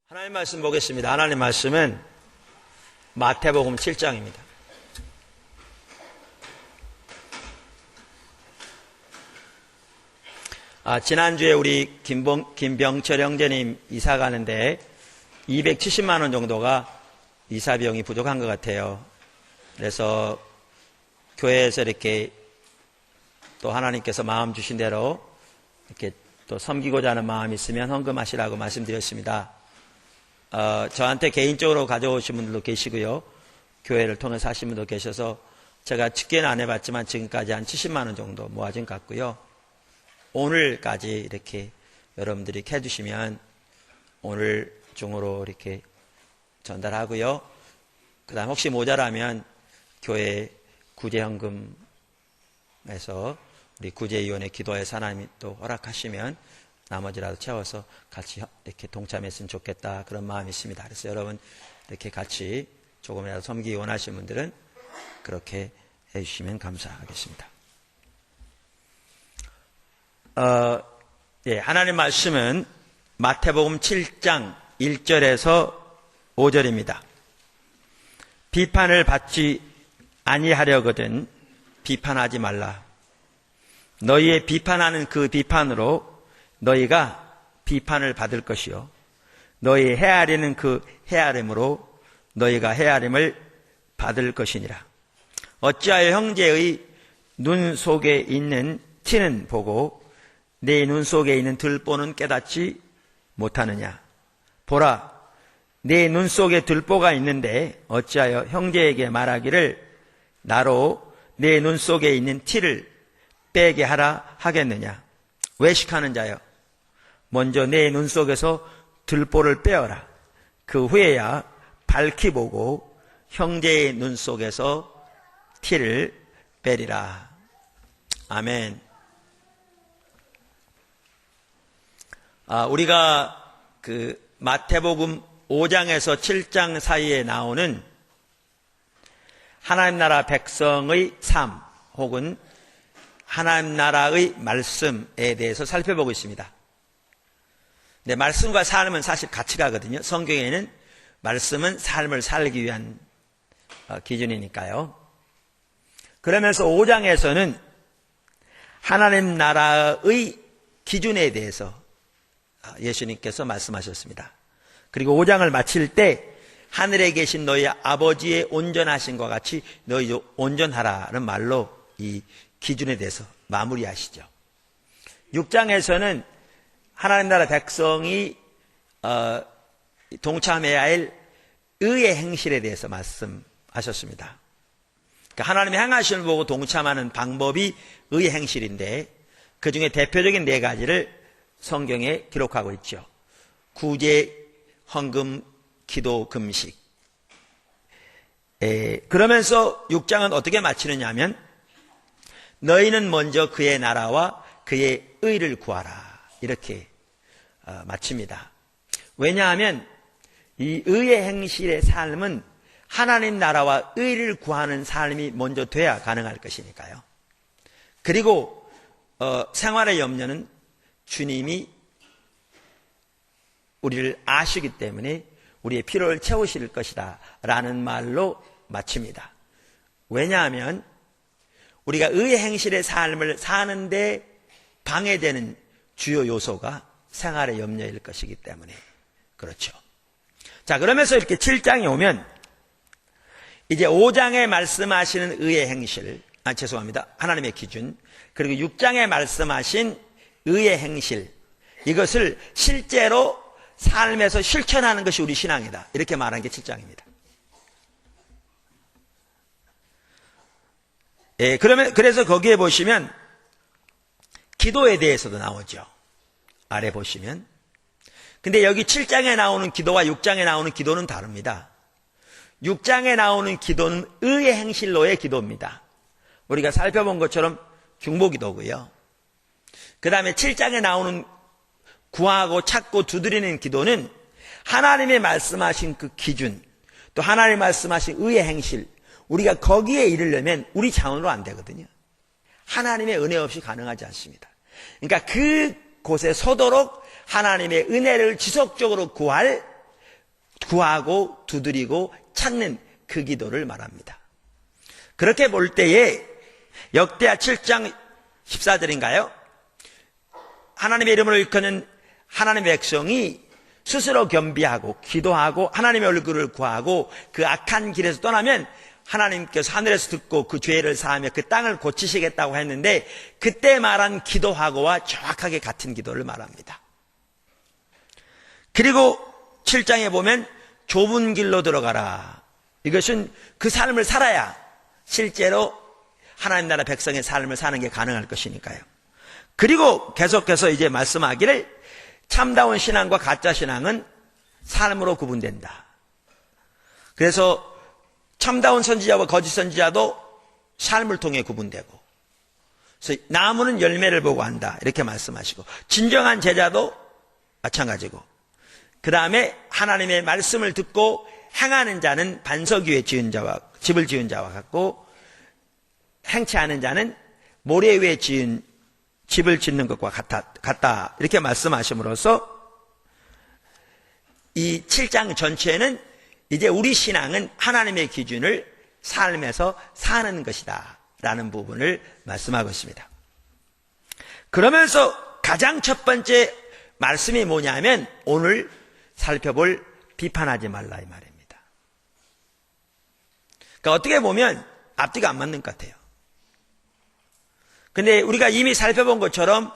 하나님 말씀 보겠습니다. 하나님 말씀은 마태복음 7장입니다. 지난주에 우리 김병철 형제님 이사 가는데 270만 원 정도가 이사 비용이 부족한 것 같아요. 그래서 교회에서 이렇게 또 하나님께서 마음 주신 대로 이렇게 또 섬기고자 하는 마음이 있으면 헌금하시라고 말씀드렸습니다. 저한테 개인적으로 가져오신 분들도 계시고요. 교회를 통해서 하신 분도 계셔서 제가 측계는 안 해봤지만 지금까지 한 70만 원 정도 모아진 것 같고요. 오늘까지 이렇게 여러분들이 해주시면 오늘 중으로 이렇게 전달하고요. 그 다음 혹시 모자라면 교회 구제헌금에서 우리 구제위원회 기도해서 하나님이 또 허락하시면 나머지라도 채워서 같이 이렇게 동참했으면 좋겠다, 그런 마음이 있습니다. 그래서 여러분 이렇게 같이 조금이라도 섬기기 원하시는 분들은 그렇게 해주시면 감사하겠습니다. 하나님 말씀은 마태복음 7장 1절에서 5절입니다. 비판을 받지 아니하려거든 비판하지 말라. 너희의 비판하는 그 비판으로 너희가 비판을 받을 것이요, 너희 헤아리는 그 헤아림으로 너희가 헤아림을 받을 것이니라. 어찌하여 형제의 눈 속에 있는 티는 보고 내 눈 속에 있는 들보는 깨닫지 못하느냐. 보라, 내 눈 속에 들보가 있는데 어찌하여 형제에게 말하기를 나로 내 눈 속에 있는 티를 빼게 하라 하겠느냐. 외식하는 자여, 먼저 내 눈 속에서 들보를 빼어라. 그 후에야 밝히 보고 형제의 눈 속에서 티를 빼리라. 아멘. 우리가 그 마태복음 5장에서 7장 사이에 나오는 하나님 나라 백성의 삶 혹은 하나님 나라의 말씀에 대해서 살펴보고 있습니다. 네, 말씀과 삶은 사실 같이 가거든요. 성경에는 말씀은 삶을 살기 위한 기준이니까요. 그러면서 5장에서는 하나님 나라의 기준에 대해서 예수님께서 말씀하셨습니다. 그리고 5장을 마칠 때 하늘에 계신 너희 아버지의 온전하심과 같이 너희도 온전하라는 말로 이 기준에 대해서 마무리하시죠. 6장에서는 하나님 나라 백성이 동참해야 할 의의 행실에 대해서 말씀하셨습니다. 그러니까 하나님의 행하심을 보고 동참하는 방법이 의의 행실인데 그 중에 대표적인 4가지를 성경에 기록하고 있죠. 구제, 헌금, 기도, 금식. 그러면서 6장은 어떻게 마치느냐 하면 너희는 먼저 그의 나라와 그의 의를 구하라, 이렇게 마칩니다. 왜냐하면 이 의의 행실의 삶은 하나님 나라와 의를 구하는 삶이 먼저 돼야 가능할 것이니까요. 그리고 생활의 염려는 주님이 우리를 아시기 때문에 우리의 필요를 채우실 것이다 라는 말로 마칩니다. 왜냐하면 우리가 의의 행실의 삶을 사는데 방해되는 주요 요소가 생활의 염려일 것이기 때문에 그렇죠. 자, 그러면서 이렇게 7장에 오면 이제 5장에 말씀하시는 의의 행실, 하나님의 기준, 그리고 6장에 말씀하신 의의 행실, 이것을 실제로 삶에서 실천하는 것이 우리 신앙이다, 이렇게 말한 게 7장입니다. 그래서 거기에 보시면 기도에 대해서도 나오죠. 아래 보시면. 근데 여기 7장에 나오는 기도와 6장에 나오는 기도는 다릅니다. 6장에 나오는 기도는 의의 행실로의 기도입니다. 우리가 살펴본 것처럼 중보기도고요. 그 다음에 7장에 나오는 구하고 찾고 두드리는 기도는 하나님의 말씀하신 그 기준, 또 하나님의 말씀하신 의의 행실, 우리가 거기에 이르려면 우리 자원으로 안 되거든요. 하나님의 은혜 없이 가능하지 않습니다. 그러니까 그 곳에 서도록 하나님의 은혜를 지속적으로 구하고 두드리고 찾는 그 기도를 말합니다. 그렇게 볼 때에 역대하 7장 14절인가요? 하나님의 이름을 일컫는 하나님의 백성이 스스로 겸비하고 기도하고 하나님의 얼굴을 구하고 그 악한 길에서 떠나면 하나님께서 하늘에서 듣고 그 죄를 사하며 그 땅을 고치시겠다고 했는데, 그때 말한 기도하고와 정확하게 같은 기도를 말합니다. 그리고 7장에 보면 좁은 길로 들어가라. 이것은 그 삶을 살아야 실제로 하나님 나라 백성의 삶을 사는 게 가능할 것이니까요. 그리고 계속해서 이제 말씀하기를 참다운 신앙과 가짜 신앙은 삶으로 구분된다. 그래서 참다운 선지자와 거짓 선지자도 삶을 통해 구분되고, 그래서 나무는 열매를 보고 안다 이렇게 말씀하시고, 진정한 제자도 마찬가지고, 그 다음에 하나님의 말씀을 듣고 행하는 자는 반석 위에 집을 지은 자와 같고, 행치 않은 자는 모래 위에 지은 집을 짓는 것과 같다 이렇게 말씀하심으로써 이 7장 전체는 이제 우리 신앙은 하나님의 기준을 삶에서 사는 것이다 라는 부분을 말씀하고 있습니다. 그러면서 가장 첫 번째 말씀이 뭐냐면 오늘 살펴볼 비판하지 말라 이 말입니다. 그러니까 어떻게 보면 앞뒤가 안 맞는 것 같아요. 근데 우리가 이미 살펴본 것처럼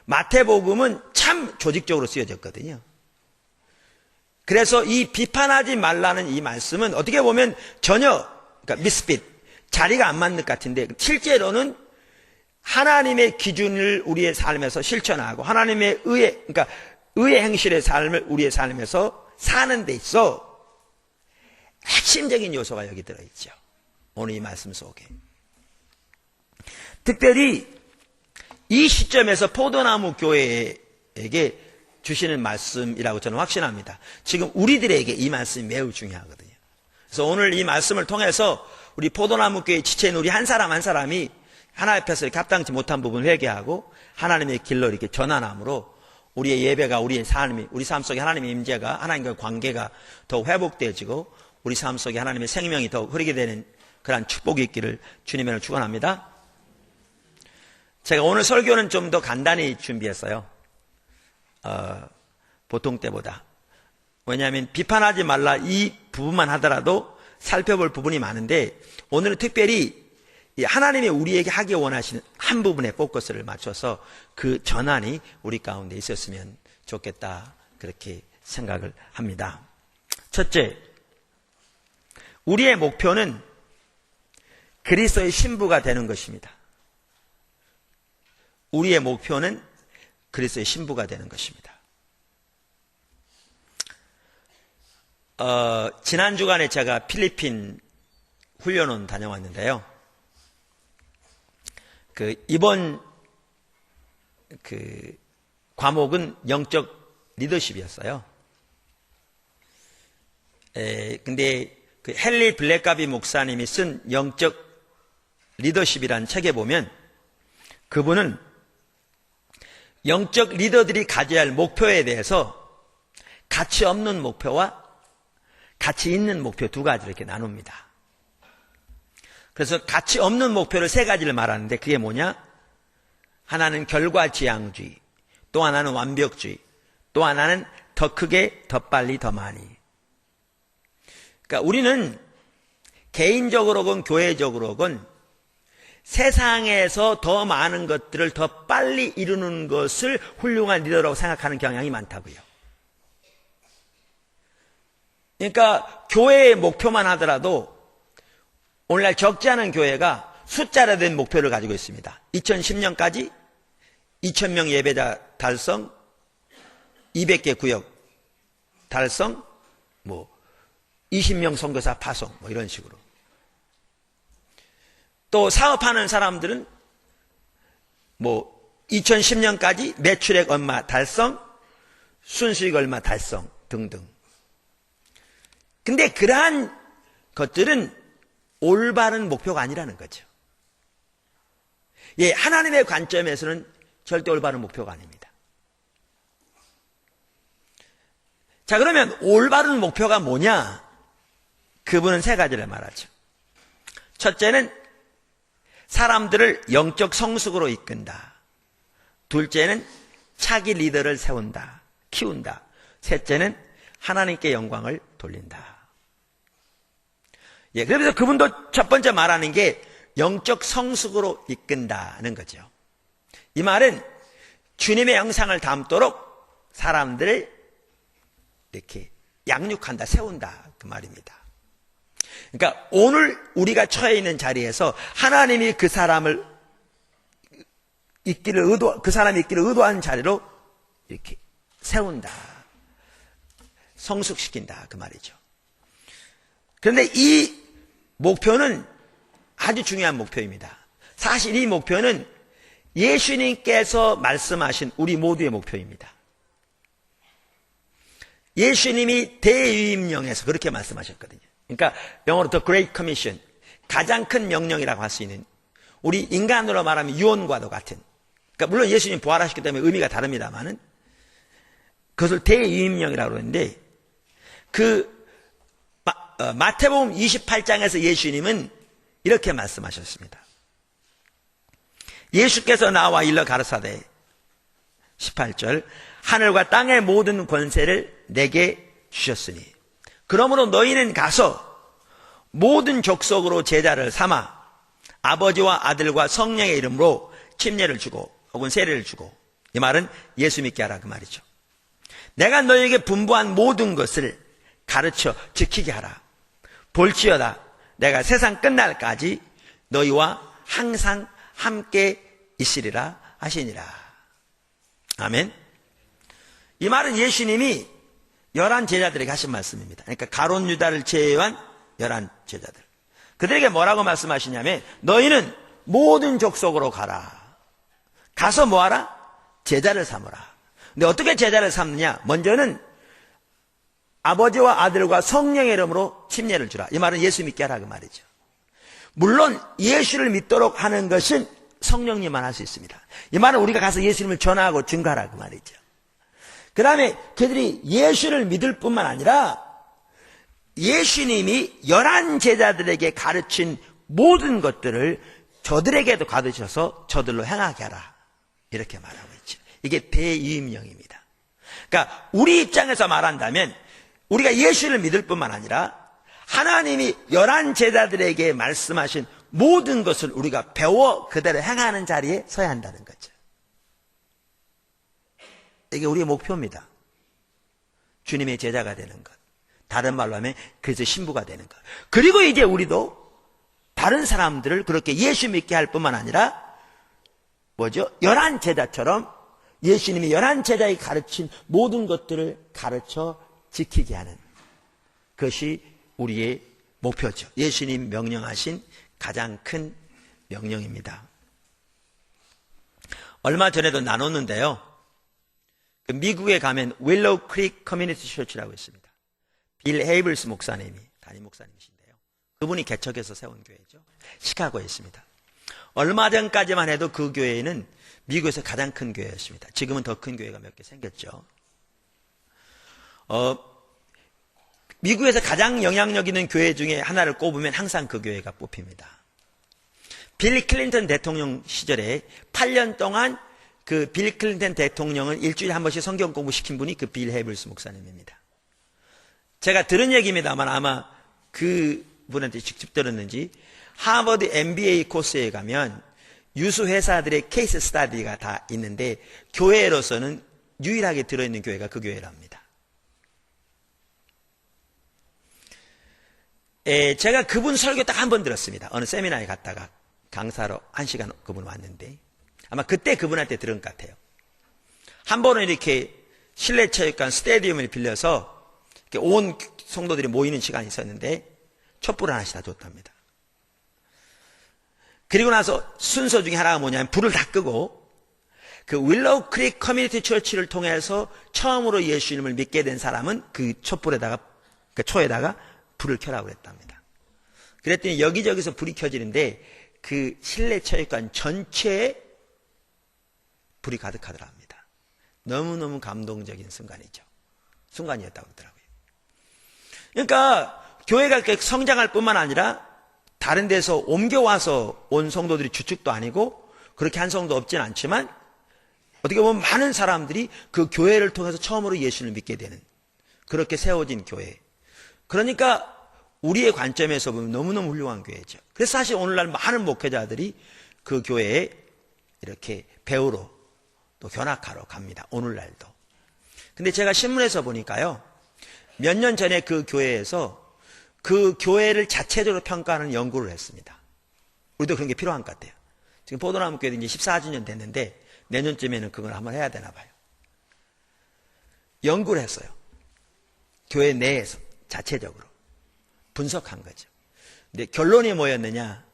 마태복음은 참 조직적으로 쓰여졌거든요. 그래서 이 비판하지 말라는 이 말씀은 어떻게 보면 전혀 그러니까 미스핏, 자리가 안 맞는 것 같은데, 실제로는 하나님의 기준을 우리의 삶에서 실천하고 하나님의 그러니까 의의 행실의 삶을 우리의 삶에서 사는 데 있어 핵심적인 요소가 여기 들어있죠. 오늘 이 말씀 속에. 특별히 이 시점에서 포도나무 교회에게 주시는 말씀이라고 저는 확신합니다. 지금 우리들에게 이 말씀이 매우 중요하거든요. 그래서 오늘 이 말씀을 통해서 우리 포도나무 교회 지체인 우리 한 사람 한 사람이 하나님 앞에서 이렇게 합당치 못한 부분 회개하고 하나님의 길로 이렇게 전환함으로 우리의 예배가, 우리의 삶이, 우리 삶 속에 하나님의 임재가, 하나님과의 관계가 더욱 회복되어지고 우리 삶 속에 하나님의 생명이 더욱 흐르게 되는 그러한 축복이 있기를 주님을 축원합니다. 제가 오늘 설교는 좀 더 간단히 준비했어요. 보통 때보다. 왜냐하면 비판하지 말라 이 부분만 하더라도 살펴볼 부분이 많은데, 오늘은 특별히 하나님이 우리에게 하기 원하시는 한 부분에 포커스를 맞춰서 그 전환이 우리 가운데 있었으면 좋겠다 그렇게 생각을 합니다. 첫째, 우리의 목표는 그리스도의 신부가 되는 것입니다. 우리의 목표는 그리스도의 신부가 되는 것입니다. 지난 주간에 제가 필리핀 훈련원 다녀왔는데요. 이번 과목은 영적 리더십이었어요. 근데 헨리 블랙가비 목사님이 쓴 영적 리더십이라는 책에 보면 그분은 영적 리더들이 가져야 할 목표에 대해서 가치 없는 목표와 가치 있는 목표 두 가지를 이렇게 나눕니다. 그래서 가치 없는 목표를 세 가지를 말하는데 그게 뭐냐? 하나는 결과지향주의, 또 하나는 완벽주의, 또 하나는 더 크게, 더 빨리, 더 많이. 그러니까 우리는 개인적으로건 교회적으로건 세상에서 더 많은 것들을 더 빨리 이루는 것을 훌륭한 리더라고 생각하는 경향이 많다고요. 그러니까 교회의 목표만 하더라도 오늘날 적지 않은 교회가 숫자로 된 목표를 가지고 있습니다. 2010년까지 2,000명 예배자 달성, 200개 구역 달성, 20명 선교사 파송, 이런 식으로. 또 사업하는 사람들은 2010년까지 매출액 얼마 달성, 순수익 얼마 달성 등등. 근데 그러한 것들은 올바른 목표가 아니라는 거죠. 예, 하나님의 관점에서는 절대 올바른 목표가 아닙니다. 자, 그러면 올바른 목표가 뭐냐? 그분은 세 가지를 말하죠. 첫째는 사람들을 영적 성숙으로 이끈다. 둘째는 차기 리더를 세운다, 키운다. 셋째는 하나님께 영광을 돌린다. 예, 그래서 그분도 첫 번째 말하는 게 영적 성숙으로 이끈다는 거죠. 이 말은 주님의 형상을 담도록 사람들을 이렇게 양육한다, 세운다, 그 말입니다. 그러니까 오늘 우리가 처해 있는 자리에서 하나님이 그 사람이 있기를 의도한 자리로 이렇게 세운다, 성숙시킨다, 그 말이죠. 그런데 이 목표는 아주 중요한 목표입니다. 사실 이 목표는 예수님께서 말씀하신 우리 모두의 목표입니다. 예수님이 대유임령에서 그렇게 말씀하셨거든요. 그러니까 영어로 The Great Commission, 가장 큰 명령이라고 할 수 있는, 우리 인간으로 말하면 유언과도 같은, 그러니까 물론 예수님 부활하셨기 때문에 의미가 다릅니다만은 그것을 대유임령이라고 그러는데, 마태복음 28장에서 예수님은 이렇게 말씀하셨습니다. 예수께서 나와 일러 가르사대 18절 하늘과 땅의 모든 권세를 내게 주셨으니 그러므로 너희는 가서 모든 족속으로 제자를 삼아 아버지와 아들과 성령의 이름으로 침례를 주고 혹은 세례를 주고, 이 말은 예수 믿게 하라 그 말이죠. 내가 너희에게 분부한 모든 것을 가르쳐 지키게 하라. 볼지어다 내가 세상 끝날까지 너희와 항상 함께 있으리라 하시니라. 아멘. 이 말은 예수님이 11 제자들에게 하신 말씀입니다. 그러니까 가룟 유다를 제외한 11 제자들, 그들에게 뭐라고 말씀하시냐면 너희는 모든 족속으로 가라. 가서 뭐하라? 제자를 삼으라. 근데 어떻게 제자를 삼느냐? 먼저는 아버지와 아들과 성령의 이름으로 침례를 주라. 이 말은 예수 믿게 하라 그 말이죠. 물론 예수를 믿도록 하는 것은 성령님만 할 수 있습니다. 이 말은 우리가 가서 예수님을 전하고 증거하라 그 말이죠. 그 다음에 그들이 예수를 믿을 뿐만 아니라 예수님이 11 제자들에게 가르친 모든 것들을 저들에게도 가르쳐서 저들로 행하게 하라, 이렇게 말하고 있죠. 이게 대유임령입니다. 그러니까 우리 입장에서 말한다면 우리가 예수를 믿을 뿐만 아니라 하나님이 11 제자들에게 말씀하신 모든 것을 우리가 배워 그대로 행하는 자리에 서야 한다는 거죠. 이게 우리의 목표입니다. 주님의 제자가 되는 것, 다른 말로 하면 그래서 신부가 되는 것. 그리고 이제 우리도 다른 사람들을 그렇게 예수 믿게 할 뿐만 아니라 11 제자처럼 예수님이 11 제자에 가르친 모든 것들을 가르쳐 지키게 하는 것이 우리의 목표죠. 예수님 명령하신 가장 큰 명령입니다. 얼마 전에도 나눴는데요. 미국에 가면 윌로우 크릭 커뮤니티 처치라고 있습니다. 빌 헤이블스 목사님이 담임 목사님이신데요. 그분이 개척해서 세운 교회죠. 시카고에 있습니다. 얼마 전까지만 해도 그 교회는 미국에서 가장 큰 교회였습니다. 지금은 더 큰 교회가 몇 개 생겼죠. 미국에서 가장 영향력 있는 교회 중에 하나를 꼽으면 항상 그 교회가 뽑힙니다. 빌 클린턴 대통령 시절에 8년 동안 그 빌 클린턴 대통령을 일주일에 한 번씩 성경 공부시킨 분이 그 빌 헤이블스 목사님입니다. 제가 들은 얘기입니다만 아마 그 분한테 직접 들었는지 하버드 MBA 코스에 가면 유수 회사들의 케이스 스터디가 다 있는데 교회로서는 유일하게 들어있는 교회가 그 교회랍니다. 제가 그분 설교 딱 한 번 들었습니다. 어느 세미나에 갔다가 강사로 1시간 그분 왔는데 아마 그때 그분한테 들은 것 같아요. 한 번은 이렇게 실내체육관 스테디움을 빌려서 이렇게 온 성도들이 모이는 시간이 있었는데 촛불을 하나씩 다 줬답니다. 그리고 나서 순서 중에 하나가 뭐냐면 불을 다 끄고 그 윌로우 크릭 커뮤니티 처치를 통해서 처음으로 예수님을 믿게 된 사람은 그 촛불에다가, 그 초에다가 불을 켜라고 그랬답니다. 그랬더니 여기저기서 불이 켜지는데 그 실내 체육관 전체에 불이 가득하더라 합니다. 너무너무 감동적인 순간이었다고 그러더라고요. 그러니까 교회가 이렇게 성장할 뿐만 아니라 다른 데서 옮겨와서 온 성도들이 주축도 아니고 그렇게 한 성도 없진 않지만 어떻게 보면 많은 사람들이 그 교회를 통해서 처음으로 예수를 믿게 되는 그렇게 세워진 교회. 그러니까 우리의 관점에서 보면 너무너무 훌륭한 교회죠. 그래서 사실 오늘날 많은 목회자들이 그 교회에 이렇게 배우러 또 견학하러 갑니다. 오늘날도. 근데 제가 신문에서 보니까요. 몇 년 전에 그 교회에서 그 교회를 자체적으로 평가하는 연구를 했습니다. 우리도 그런 게 필요한 것 같아요. 지금 포도나무 교회도 이제 14주년 됐는데 내년쯤에는 그걸 한번 해야 되나 봐요. 연구를 했어요. 교회 내에서 자체적으로 분석한 거죠. 근데 결론이 뭐였느냐?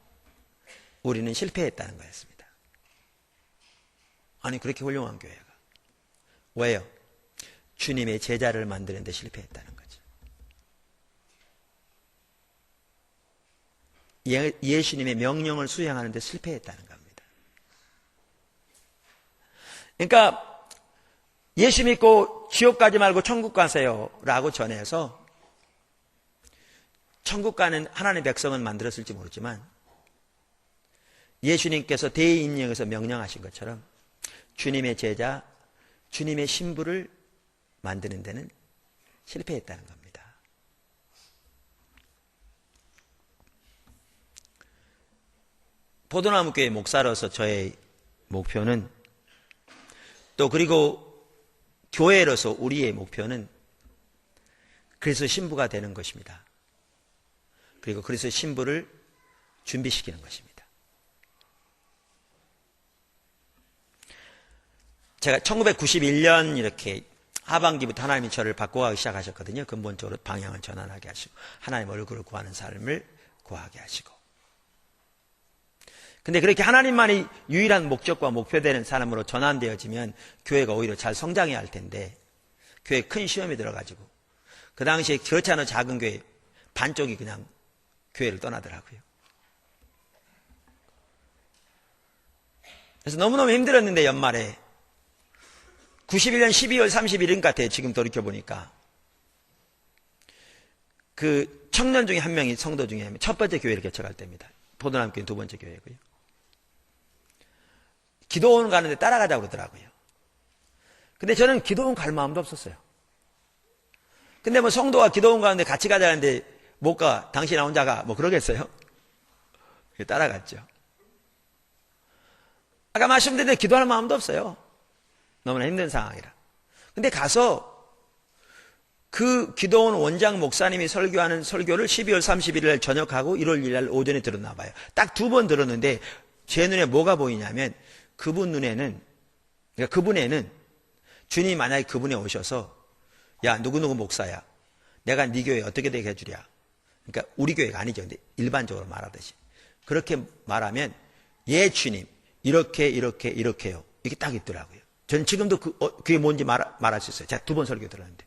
우리는 실패했다는 거였습니다. 아니 그렇게 훌륭한 교회가 왜요? 주님의 제자를 만드는 데 실패했다는 거죠. 예수님의 명령을 수행하는 데 실패했다는 겁니다. 그러니까 예수 믿고 지옥 가지 말고 천국 가세요 라고 전해서 천국 가는 하나님의 백성은 만들었을지 모르지만 예수님께서 대인령에서 명령하신 것처럼 주님의 제자, 주님의 신부를 만드는 데는 실패했다는 겁니다. 포도나무 교회 목사로서 저의 목표는 또 그리고 교회로서 우리의 목표는 그리스도 신부가 되는 것입니다. 그리고 그리스도 신부를 준비시키는 것입니다. 제가 1991년 이렇게 하반기부터 하나님이 저를 바꿔가기 시작하셨거든요. 근본적으로 방향을 전환하게 하시고 하나님 얼굴을 구하는 삶을 구하게 하시고. 근데 그렇게 하나님만이 유일한 목적과 목표되는 사람으로 전환되어지면 교회가 오히려 잘 성장해야 할 텐데 교회에 큰 시험이 들어가지고 그 당시에 그렇지 않은 작은 교회 반쪽이 그냥 교회를 떠나더라고요. 그래서 너무너무 힘들었는데 연말에 91년 12월 31일 같아요. 지금 돌이켜보니까. 그 청년 중에 한 명이 성도 중에 한 명, 첫 번째 교회를 개척할 때입니다. 포도나무 교회 두 번째 교회고요. 기도원 가는데 따라가자고 그러더라고요. 근데 저는 기도원 갈 마음도 없었어요. 근데 뭐 성도가 기도원 가는데 같이 가자는데 못 가. 당신 혼자 가. 뭐 그러겠어요? 따라갔죠. 아까 말씀드린 대로 기도할 마음도 없어요. 너무나 힘든 상황이라. 근데 가서 그 기도원 원장 목사님이 설교하는 설교를 12월 31일 저녁하고 1월 1일 오전에 들었나 봐요. 딱 두 번 들었는데 제 눈에 뭐가 보이냐면 그분 눈에는, 그러니까 그분에는 주님이 만약에 그분에 오셔서 야 누구누구 목사야. 내가 네 교회 어떻게 되게 해주랴. 그러니까 우리 교회가 아니죠. 근데 일반적으로 말하듯이. 그렇게 말하면 예 주님 이렇게요. 이게 딱 있더라고요. 저는 지금도 그게 뭔지 말할 수 있어요. 제가 두 번 설교 들었는데.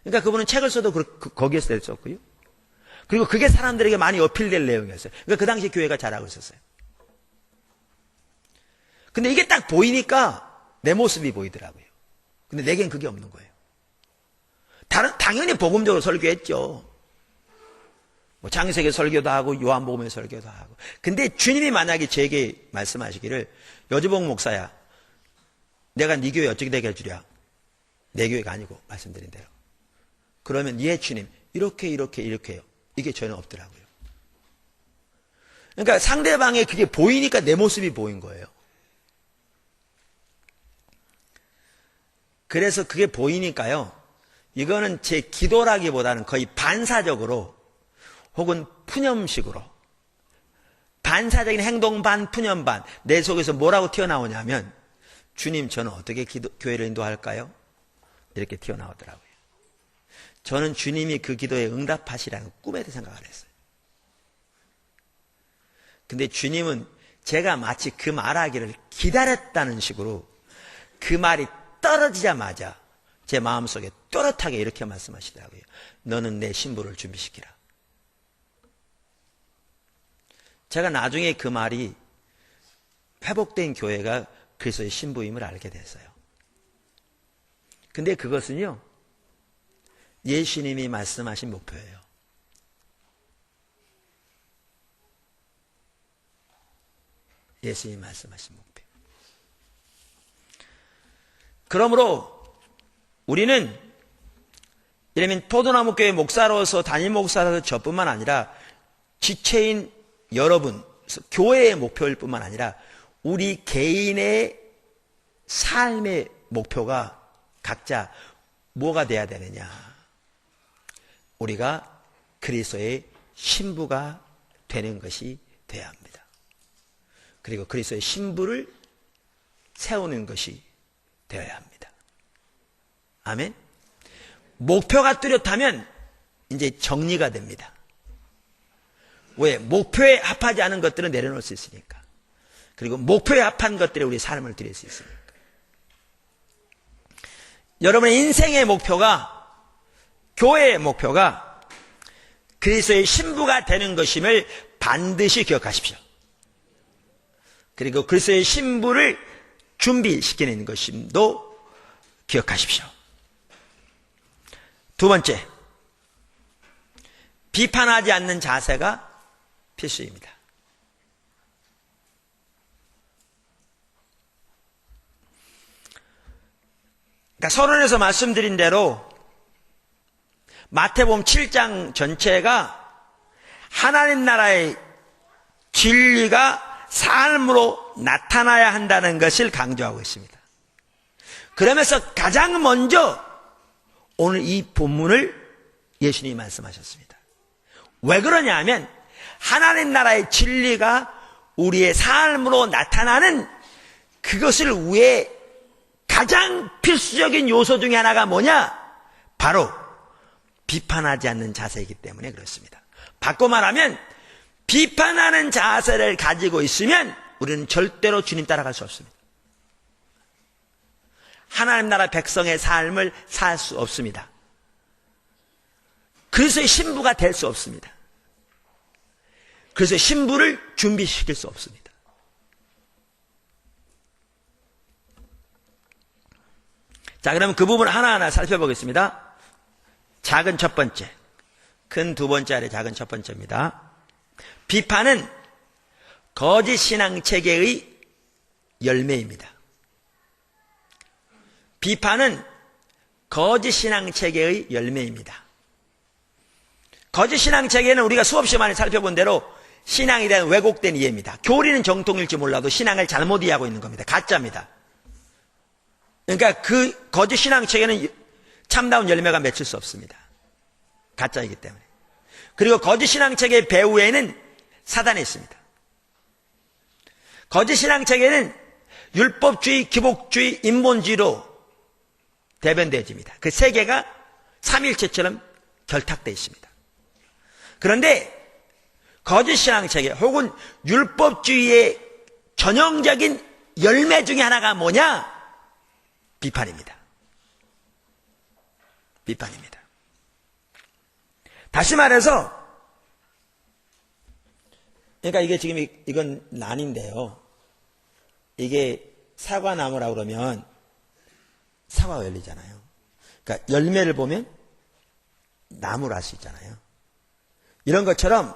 그러니까 그분은 책을 써도 거기에서 썼고요. 그리고 그게 사람들에게 많이 어필될 내용이었어요. 그러니까 그 당시 교회가 잘하고 있었어요. 근데 이게 딱 보이니까 내 모습이 보이더라고요. 근데 내겐 그게 없는 거예요. 당연히 복음적으로 설교했죠. 뭐 창세기 설교도 하고 요한복음의 설교도 하고. 근데 주님이 만약에 제게 말씀하시기를 여주봉 목사야 내가 네 교회 어떻게 되게 해주랴. 내 교회가 아니고 말씀드린 대로. 그러면 예 주님 이렇게요. 이게 전혀 없더라고요. 그러니까 상대방의 그게 보이니까 내 모습이 보인 거예요. 그래서 그게 보이니까요. 이거는 제 기도라기보다는 거의 반사적으로 혹은 푸념식으로 반사적인 행동 반 푸념 반 내 속에서 뭐라고 튀어나오냐면 주님 저는 어떻게 교회를 인도할까요? 이렇게 튀어나오더라고요. 저는 주님이 그 기도에 응답하시라는 꿈에도 생각을 했어요. 근데 주님은 제가 마치 그 말하기를 기다렸다는 식으로 그 말이 떨어지자마자 제 마음속에 또렷하게 이렇게 말씀하시더라고요. 너는 내 신부를 준비시키라. 제가 나중에 그 말이 회복된 교회가 그리스도의 신부임을 알게 됐어요. 근데 그것은요, 예수님이 말씀하신 목표예요. 예수님이 말씀하신 목표. 그러므로 우리는 이러면 포도나무 교회 목사로서 담임 목사로서 저뿐만 아니라 지체인 여러분, 교회의 목표일 뿐만 아니라 우리 개인의 삶의 목표가 각자 뭐가 돼야 되느냐? 우리가 그리스도의 신부가 되는 것이 돼야 합니다. 그리고 그리스도의 신부를 세우는 것이 되어야 합니다. 아멘. 목표가 뚜렷하면 이제 정리가 됩니다. 왜? 목표에 합하지 않은 것들은 내려놓을 수 있으니까. 그리고 목표에 합한 것들에 우리 삶을 드릴 수 있으니까. 여러분의 인생의 목표가, 교회의 목표가 그리스도의 신부가 되는 것임을 반드시 기억하십시오. 그리고 그리스도의 신부를 준비시키는 것임도 기억하십시오. 두 번째, 비판하지 않는 자세가 필수입니다. 그러니까 서론에서 말씀드린 대로 마태복음 7장 전체가 하나님 나라의 진리가 삶으로 나타나야 한다는 것을 강조하고 있습니다. 그러면서 가장 먼저 오늘 이 본문을 예수님이 말씀하셨습니다. 왜 그러냐 하면 하나님 나라의 진리가 우리의 삶으로 나타나는 그것을 위해 가장 필수적인 요소 중에 하나가 뭐냐? 바로 비판하지 않는 자세이기 때문에 그렇습니다. 바꿔 말하면 비판하는 자세를 가지고 있으면 우리는 절대로 주님 따라갈 수 없습니다. 하나님 나라 백성의 삶을 살 수 없습니다. 그리스도의 신부가 될 수 없습니다. 그래서 신부를 준비시킬 수 없습니다. 자, 그러면 그 부분 하나하나 살펴보겠습니다. 작은 첫 번째, 큰 두 번째 아래 작은 첫 번째입니다. 비판은 거짓 신앙 체계의 열매입니다. 비판은 거짓 신앙 체계의 열매입니다. 거짓 신앙 체계는 우리가 수없이 많이 살펴본 대로 신앙에 대한 왜곡된 이해입니다. 교리는 정통일지 몰라도 신앙을 잘못 이해하고 있는 겁니다. 가짜입니다. 그러니까 그 거짓 신앙 체계는 참다운 열매가 맺힐 수 없습니다. 가짜이기 때문에. 그리고 거짓 신앙 체계의 배후에는 사단이 있습니다. 거짓 신앙 체계는 율법주의, 기복주의, 인본주의로 대변되어집니다. 그 세 개가 삼일체처럼 결탁되어 있습니다. 그런데 거짓 신앙 체계 혹은 율법주의의 전형적인 열매 중에 하나가 뭐냐? 비판입니다. 비판입니다. 다시 말해서, 그러니까 이게 지금 이건 난인데요. 이게 사과나무라고 그러면 사과가 열리잖아요. 그러니까 열매를 보면 나무를 알 수 있잖아요. 이런 것처럼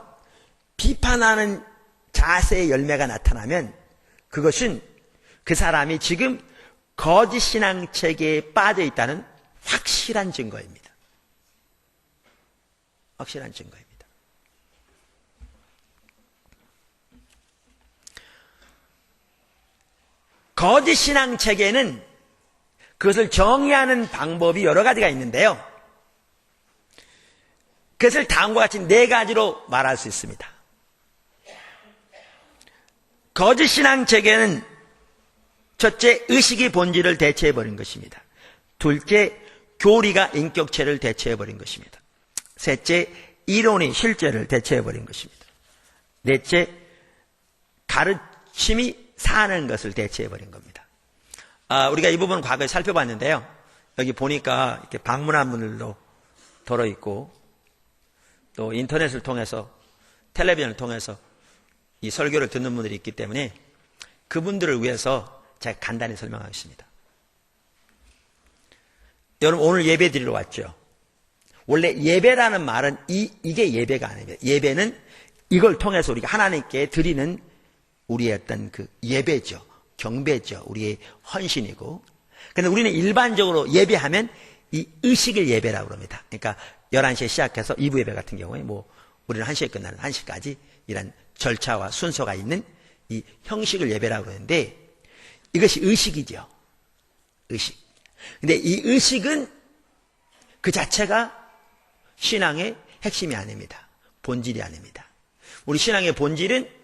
비판하는 자세의 열매가 나타나면 그것은 그 사람이 지금 거짓 신앙 체계에 빠져 있다는 확실한 증거입니다. 확실한 증거입니다. 거짓 신앙 체계는 그것을 정의하는 방법이 여러 가지가 있는데요. 그것을 다음과 같이 네 가지로 말할 수 있습니다. 거짓 신앙 체계는 첫째, 의식이 본질을 대체해버린 것입니다. 둘째, 교리가 인격체를 대체해버린 것입니다. 셋째, 이론이 실제를 대체해버린 것입니다. 넷째, 열심히 사는 것을 대체해버린 겁니다. 우리가 이 부분은 과거에 살펴봤는데요. 여기 보니까 이렇게 방문한 분들도 들어있고, 또 인터넷을 통해서, 텔레비전을 통해서 이 설교를 듣는 분들이 있기 때문에 그분들을 위해서 제가 간단히 설명하겠습니다. 여러분, 오늘 예배 드리러 왔죠? 원래 예배라는 말은 이게 예배가 아닙니다. 예배는 이걸 통해서 우리가 하나님께 드리는 우리의 어떤 그 예배죠. 경배죠. 우리의 헌신이고. 근데 우리는 일반적으로 예배하면 이 의식을 예배라고 합니다. 그러니까 11시에 시작해서 2부 예배 같은 경우에 우리는 1시에 끝나는 1시까지 이런 절차와 순서가 있는 이 형식을 예배라고 그러는데 이것이 의식이죠. 의식. 근데 이 의식은 그 자체가 신앙의 핵심이 아닙니다. 본질이 아닙니다. 우리 신앙의 본질은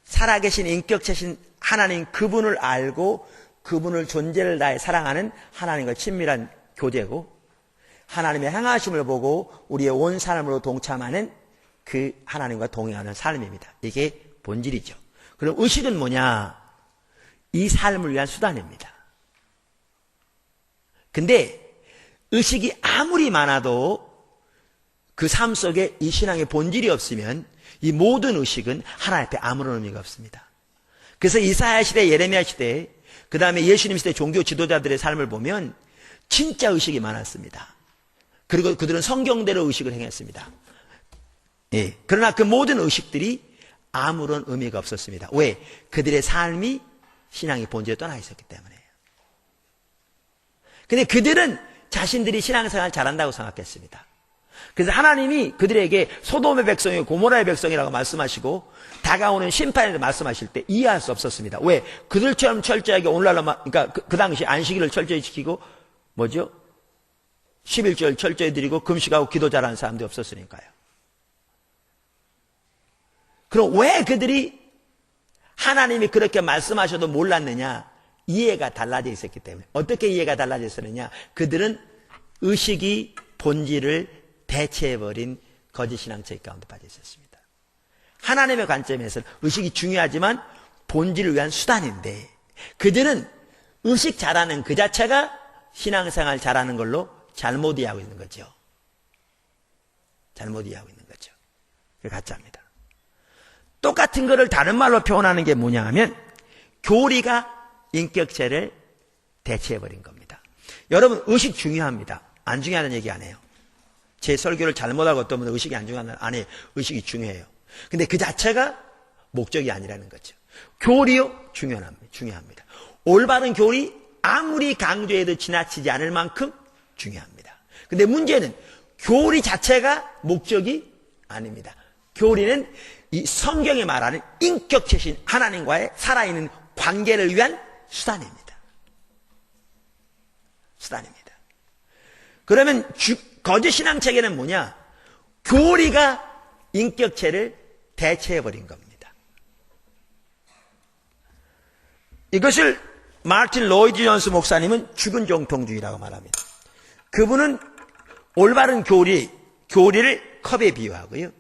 살아계신 인격체신 하나님 그분을 알고 그분을 존재를 다해 사랑하는 하나님과 친밀한 교제고 하나님의 행하심을 보고 우리의 온 삶으로 동참하는 그 하나님과 동행하는 삶입니다. 이게 본질이죠. 그럼 의식은 뭐냐? 이 삶을 위한 수단입니다. 근데 의식이 아무리 많아도 그 삶 속에 이 신앙의 본질이 없으면 이 모든 의식은 하나님 앞에 아무런 의미가 없습니다. 그래서 이사야 시대, 예레미야 시대, 그 다음에 예수님 시대 종교 지도자들의 삶을 보면 진짜 의식이 많았습니다. 그리고 그들은 성경대로 의식을 행했습니다. 예. 그러나 그 모든 의식들이 아무런 의미가 없었습니다. 왜? 그들의 삶이 신앙의 본질에 떠나 있었기 때문에요. 근데 그들은 자신들이 신앙생활을 잘한다고 생각했습니다. 그래서 하나님이 그들에게 소돔의 백성이 고모라의 백성이라고 말씀하시고 다가오는 심판에 대해 말씀하실 때 이해할 수 없었습니다. 왜? 그들처럼 철저하게 오늘날로 그러니까 그 당시 안식일을 철저히 지키고 11절 철저히 드리고 금식하고 기도 잘하는 사람들이 없었으니까요. 그럼 왜 그들이 하나님이 그렇게 말씀하셔도 몰랐느냐? 이해가 달라져 있었기 때문에. 어떻게 이해가 달라져 있었느냐? 그들은 의식이 본질을 대체해버린 거짓신앙체 가운데 빠져 있었습니다. 하나님의 관점에서는 의식이 중요하지만 본질을 위한 수단인데 그들은 의식 잘하는 그 자체가 신앙생활 잘하는 걸로 잘못 이해하고 있는 거죠. 잘못 이해하고 있는 거죠. 그게 가짜입니다. 똑같은 거를 다른 말로 표현하는 게 뭐냐 하면 교리가 인격체를 대체해버린 겁니다. 여러분 의식 중요합니다. 안 중요하다는 얘기 안 해요. 제 설교를 잘못하고 어떤 분은 의식이 안 중요하다는 안 해요. 의식이 중요해요. 근데 그 자체가 목적이 아니라는 거죠. 교리요? 중요합니다. 올바른 교리 아무리 강조해도 지나치지 않을 만큼 중요합니다. 근데 문제는 교리 자체가 목적이 아닙니다. 교리는 이 성경에 말하는 인격체신 하나님과의 살아있는 관계를 위한 수단입니다. 수단입니다. 그러면 거짓신앙체계는 뭐냐? 교리가 인격체를 대체해버린 겁니다. 이것을 마틴 로이드 존스 목사님은 죽은 정통주의라고 말합니다. 그분은 올바른 교리를 컵에 비유하고요.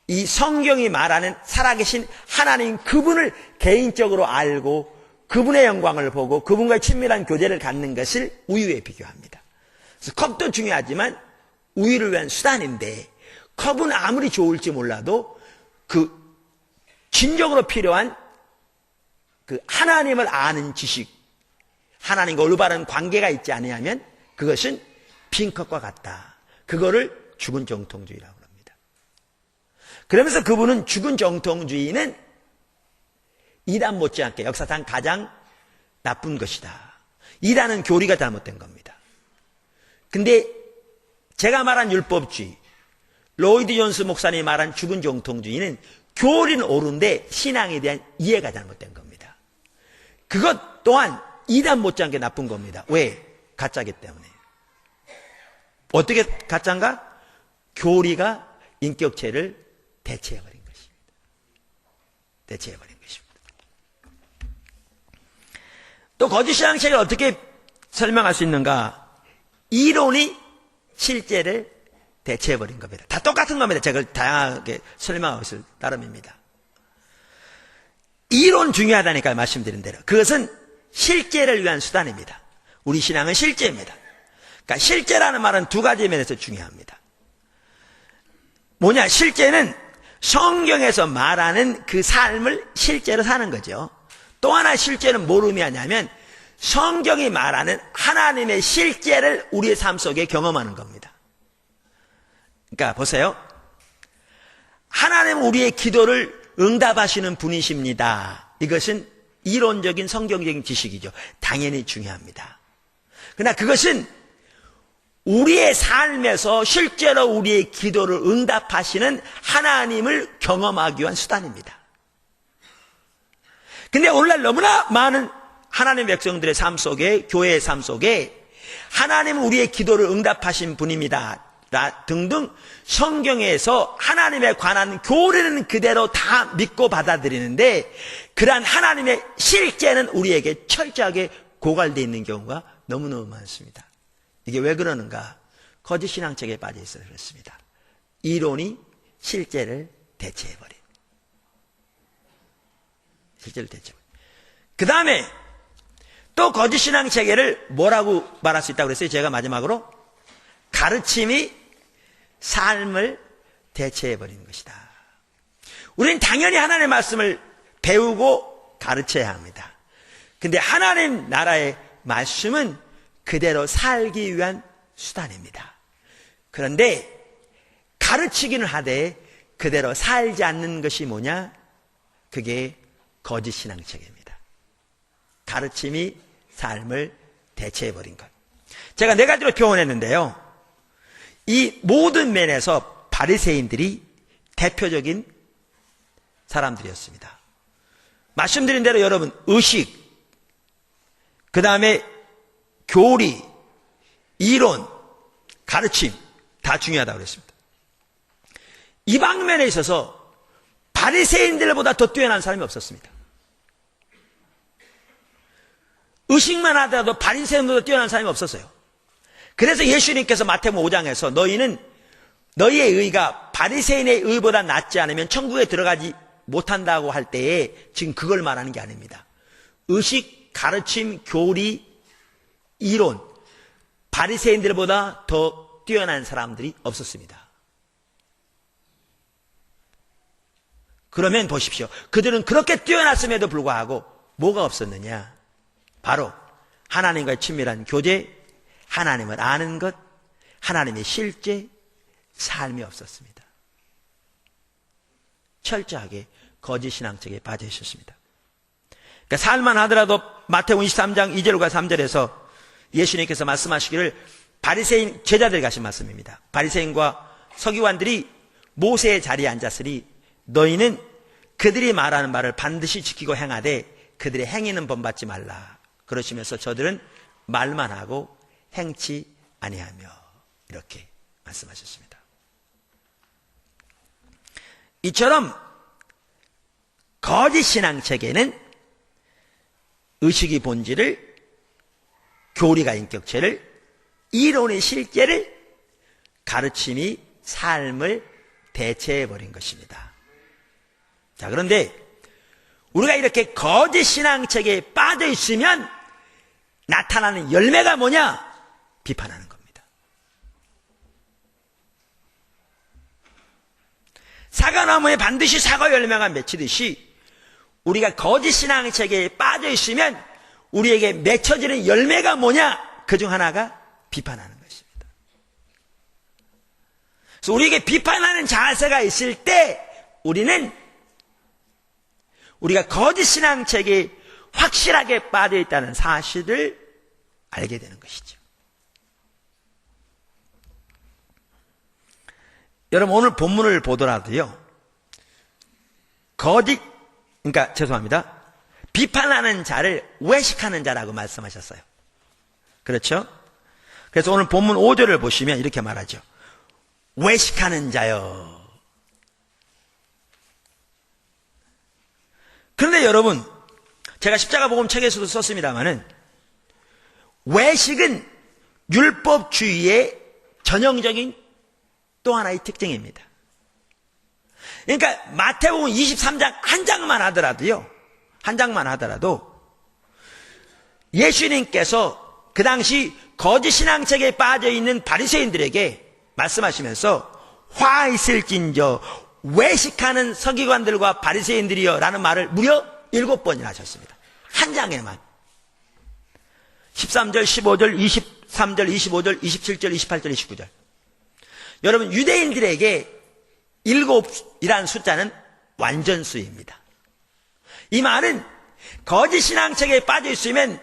이 성경이 말하는 살아계신 하나님 그분을 개인적으로 알고 그분의 영광을 보고 그분과의 친밀한 교제를 갖는 것을 우유에 비교합니다. 그래서 컵도 중요하지만 우유를 위한 수단인데 컵은 아무리 좋을지 몰라도 그 진정으로 필요한 그 하나님을 아는 지식, 하나님과 올바른 관계가 있지 않으면 그것은 빈 컵과 같다. 그거를 죽은 정통주의라고 합니다. 그러면서 그분은 죽은 정통주의는 이단 못지않게 역사상 가장 나쁜 것이다. 이단은 교리가 잘못된 겁니다. 근데 제가 말한 율법주의, 로이드 존스 목사님이 말한 죽은 정통주의는 교리는 옳은데 신앙에 대한 이해가 잘못된 겁니다. 그것 또한 이단 못지않게 나쁜 겁니다. 왜? 가짜기 때문에. 어떻게 가짜인가? 교리가 인격체를 대체해버린 것입니다. 대체해버린 것입니다. 또 거짓신앙체를 어떻게 설명할 수 있는가? 이론이 실제를 대체해버린 겁니다. 다 똑같은 겁니다. 제가 다양하게 설명하고 있을 따름입니다. 이론 중요하다니까요. 말씀드린 대로. 그것은 실제를 위한 수단입니다. 우리 신앙은 실제입니다. 그러니까 실제라는 말은 두 가지 면에서 중요합니다. 뭐냐? 실제는 성경에서 말하는 그 삶을 실제로 사는 거죠. 또 하나 실제는 뭘 의미하냐면 성경이 말하는 하나님의 실제를 우리의 삶 속에 경험하는 겁니다. 그러니까 보세요. 하나님은 우리의 기도를 응답하시는 분이십니다. 이것은 이론적인 성경적인 지식이죠. 당연히 중요합니다. 그러나 그것은 우리의 삶에서 실제로 우리의 기도를 응답하시는 하나님을 경험하기 위한 수단입니다. 근데 오늘날 너무나 많은 하나님의 백성들의 삶 속에, 교회의 삶 속에 하나님은 우리의 기도를 응답하신 분입니다 등등 성경에서 하나님에 관한 교리는 그대로 다 믿고 받아들이는데 그러한 하나님의 실제는 우리에게 철저하게 고갈되어 있는 경우가 너무너무 많습니다. 이게 왜 그러는가? 거짓 신앙책에 빠져 있어서 그렇습니다. 이론이 실제를 대체해버린. 실제를 대체해버린. 그 다음에 또 거짓 신앙 체계를 뭐라고 말할 수 있다고 그랬어요? 제가 마지막으로 가르침이 삶을 대체해버리는 것이다. 우리는 당연히 하나님의 말씀을 배우고 가르쳐야 합니다. 근데 하나님 나라의 말씀은 그대로 살기 위한 수단입니다. 그런데 가르치기는 하되 그대로 살지 않는 것이 뭐냐? 그게 거짓 신앙 체계입니다. 가르침이 삶을 대체해버린 것. 제가 네 가지로 표현했는데요. 이 모든 면에서 바리새인들이 대표적인 사람들이었습니다. 말씀드린 대로 여러분 의식, 그 다음에 교리, 이론, 가르침 다 중요하다고 그랬습니다. 이 방면에 있어서 바리새인들보다 더 뛰어난 사람이 없었습니다. 의식만 하더라도 바리새인보다 뛰어난 사람이 없었어요. 그래서 예수님께서 마태복음 5장에서 너희의 의가 바리새인의 의보다 낫지 않으면 천국에 들어가지 못한다고 할 때에 지금 그걸 말하는 게 아닙니다. 의식, 가르침, 교리, 이론, 바리새인들보다 더 뛰어난 사람들이 없었습니다. 그러면 보십시오. 그들은 그렇게 뛰어났음에도 불구하고 뭐가 없었느냐? 바로 하나님과의 친밀한 교제, 하나님을 아는 것, 하나님의 실제, 삶이 없었습니다. 철저하게 거짓 신앙책에 빠져 있었습니다. 그러니까 살만 하더라도 마태복음 23장 2절과 3절에서 예수님께서 말씀하시기를 바리새인 제자들이 가신 말씀입니다. 바리새인과 서기관들이 모세의 자리에 앉았으니 너희는 그들이 말하는 말을 반드시 지키고 행하되 그들의 행위는 본받지 말라. 그러시면서 저들은 말만 하고 행치 아니하며 이렇게 말씀하셨습니다. 이처럼 거짓 신앙 체계는 의식의 본질을, 교리가 인격체를, 이론의 실제를, 가르침이 삶을 대체해버린 것입니다. 자, 그런데 우리가 이렇게 거짓 신앙 체계에 빠져 있으면 나타나는 열매가 뭐냐? 비판하는 겁니다. 사과나무에 반드시 사과 열매가 맺히듯이 우리가 거짓 신앙 체계에 빠져 있으면 우리에게 맺혀지는 열매가 뭐냐? 그중 하나가 비판하는 것입니다. 그래서 우리에게 비판하는 자세가 있을 때 우리가 거짓 신앙 체계에 확실하게 빠져 있다는 사실을 알게 되는 것이죠. 여러분 오늘 본문을 보더라도요. 비판하는 자를 외식하는 자라고 말씀하셨어요. 그렇죠? 그래서 오늘 본문 5절을 보시면 이렇게 말하죠. 외식하는 자요. 그런데 여러분, 제가 십자가 복음 책에서도 썼습니다마는 외식은 율법주의의 전형적인 또 하나의 특징입니다. 그러니까 마태복음 23장 한 장만 하더라도요. 한 장만 하더라도 예수님께서 그 당시 거짓 신앙책에 빠져있는 바리새인들에게 말씀하시면서 화 있을진저 외식하는 서기관들과 바리새인들이여 라는 말을 무려 7번이나 하셨습니다. 한 장에만. 13절, 15절, 23절, 25절, 27절, 28절, 29절. 여러분, 유대인들에게 7이라는 숫자는 완전수입니다. 이 말은 거짓 신앙책에 빠져 있으면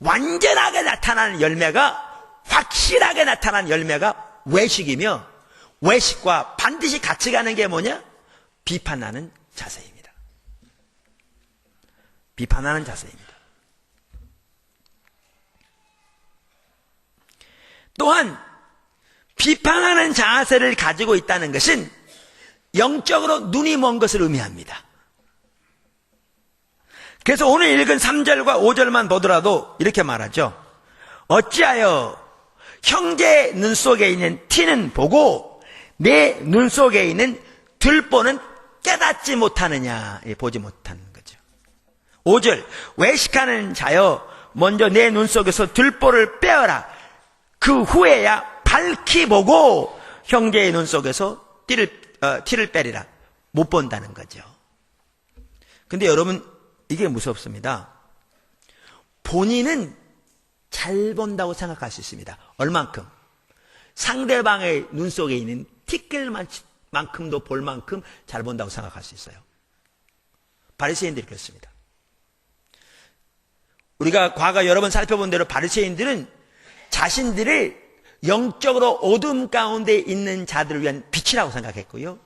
완전하게 나타나는 열매가, 확실하게 나타나는 열매가 외식이며, 외식과 반드시 같이 가는 게 뭐냐? 비판하는 자세입니다. 비판하는 자세입니다. 또한 비판하는 자세를 가지고 있다는 것은 영적으로 눈이 먼 것을 의미합니다. 그래서 오늘 읽은 3절과 5절만 보더라도 이렇게 말하죠. 어찌하여 형제 눈 속에 있는 티는 보고 내 눈 속에 있는 들보는 깨닫지 못하느냐. 보지 못하는 거죠. 5절 외식하는 자여 먼저 내 눈 속에서 들보를 빼어라. 그 후에야 밝히 보고 형제의 눈 속에서 티를 빼리라. 못 본다는 거죠. 근데 여러분, 이게 무섭습니다. 본인은 잘 본다고 생각할 수 있습니다. 얼만큼? 상대방의 눈 속에 있는 티끌만큼도 볼 만큼 잘 본다고 생각할 수 있어요. 바리새인들이 그렇습니다. 우리가 과거 여러 번 살펴본 대로 바리새인들은 자신들을 영적으로 어둠 가운데 있는 자들을 위한 빛이라고 생각했고요.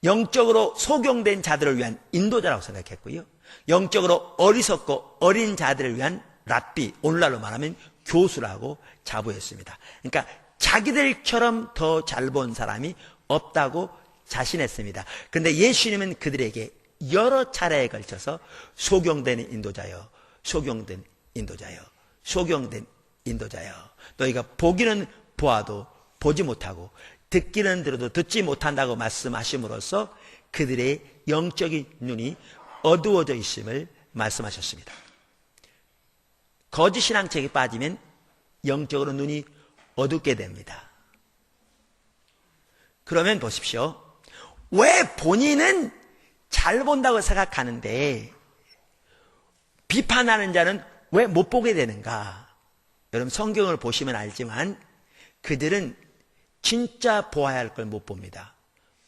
영적으로 소경된 자들을 위한 인도자라고 생각했고요. 영적으로 어리석고 어린 자들을 위한 랍비, 오늘날로 말하면 교수라고 자부했습니다. 그러니까 자기들처럼 더 잘 본 사람이 없다고 자신했습니다. 그런데 예수님은 그들에게 여러 차례에 걸쳐서 소경된 인도자여, 소경된 인도자여, 소경된 인도자여. 너희가 보기는 보아도 보지 못하고 듣기는 들어도 듣지 못한다고 말씀하심으로써 그들의 영적인 눈이 어두워져 있음을 말씀하셨습니다. 거짓 신앙책에 빠지면 영적으로 눈이 어둡게 됩니다. 그러면 보십시오. 왜 본인은 잘 본다고 생각하는데 비판하는 자는 왜 못 보게 되는가? 여러분, 성경을 보시면 알지만 그들은 진짜 보아야 할 걸 못 봅니다.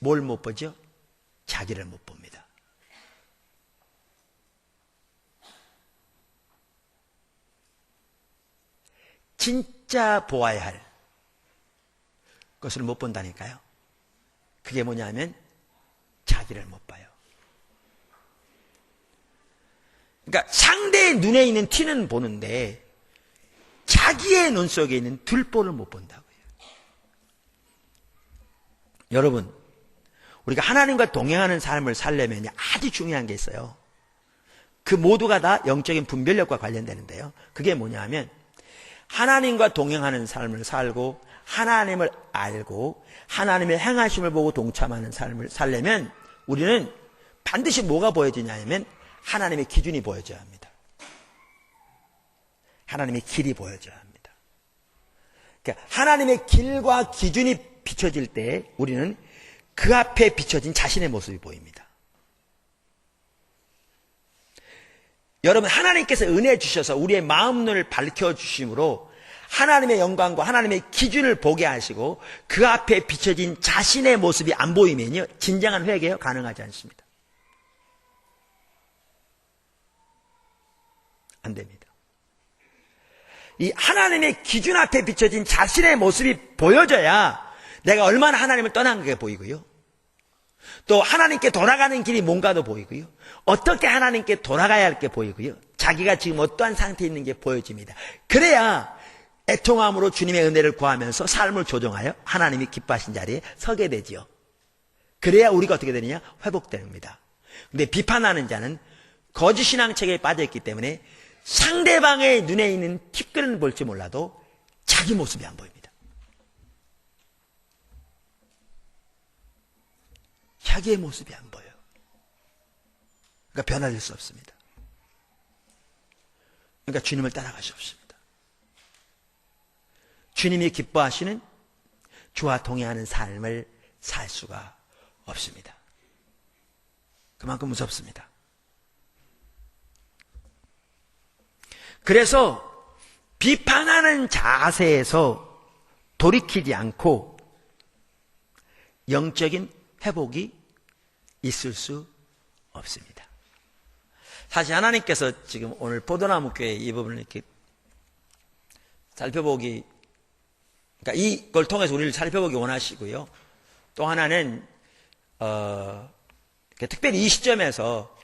뭘 못 보죠? 자기를 못 봅니다. 진짜 보아야 할 것을 못 본다니까요. 그게 뭐냐면 자기를 못 봐요. 그러니까 상대의 눈에 있는 티는 보는데 자기의 눈 속에 있는 들보를 못 본다고요. 여러분, 우리가 하나님과 동행하는 삶을 살려면 아주 중요한 게 있어요. 그 모두가 다 영적인 분별력과 관련되는데요. 그게 뭐냐면 하나님과 동행하는 삶을 살고 하나님을 알고 하나님의 행하심을 보고 동참하는 삶을 살려면 우리는 반드시 뭐가 보여지냐면 하나님의 기준이 보여져야 합니다. 하나님의 길이 보여져야 합니다. 그러니까 하나님의 길과 기준이 비춰질 때 우리는 그 앞에 비춰진 자신의 모습이 보입니다. 여러분, 하나님께서 은혜 주셔서 우리의 마음눈을 밝혀주심으로 하나님의 영광과 하나님의 기준을 보게 하시고 그 앞에 비춰진 자신의 모습이 안 보이면요, 진정한 회개가 가능하지 않습니다. 안 됩니다. 이 하나님의 기준 앞에 비춰진 자신의 모습이 보여져야 내가 얼마나 하나님을 떠난 게 보이고요. 또 하나님께 돌아가는 길이 뭔가도 보이고요. 어떻게 하나님께 돌아가야 할 게 보이고요. 자기가 지금 어떠한 상태에 있는 게 보여집니다. 그래야 애통함으로 주님의 은혜를 구하면서 삶을 조정하여 하나님이 기뻐하신 자리에 서게 되지요. 그래야 우리가 어떻게 되느냐? 회복됩니다. 근데 비판하는 자는 거짓 신앙책에 빠져있기 때문에 상대방의 눈에 있는 티끌은 볼지 몰라도 자기 모습이 안 보입니다. 자기의 모습이 안 보여요. 그러니까 변화될 수 없습니다. 그러니까 주님을 따라갈 수 없습니다. 주님이 기뻐하시는 주와 동행하는 삶을 살 수가 없습니다. 그만큼 무섭습니다. 그래서 비판하는 자세에서 돌이키지 않고 영적인 회복이 있을 수 없습니다. 사실 하나님께서 지금 오늘 포도나무 교회 이 부분을 이렇게 살펴보기, 그러니까 이걸 통해서 우리를 살펴보기 원하시고요. 또 하나는 특별히 이 시점에서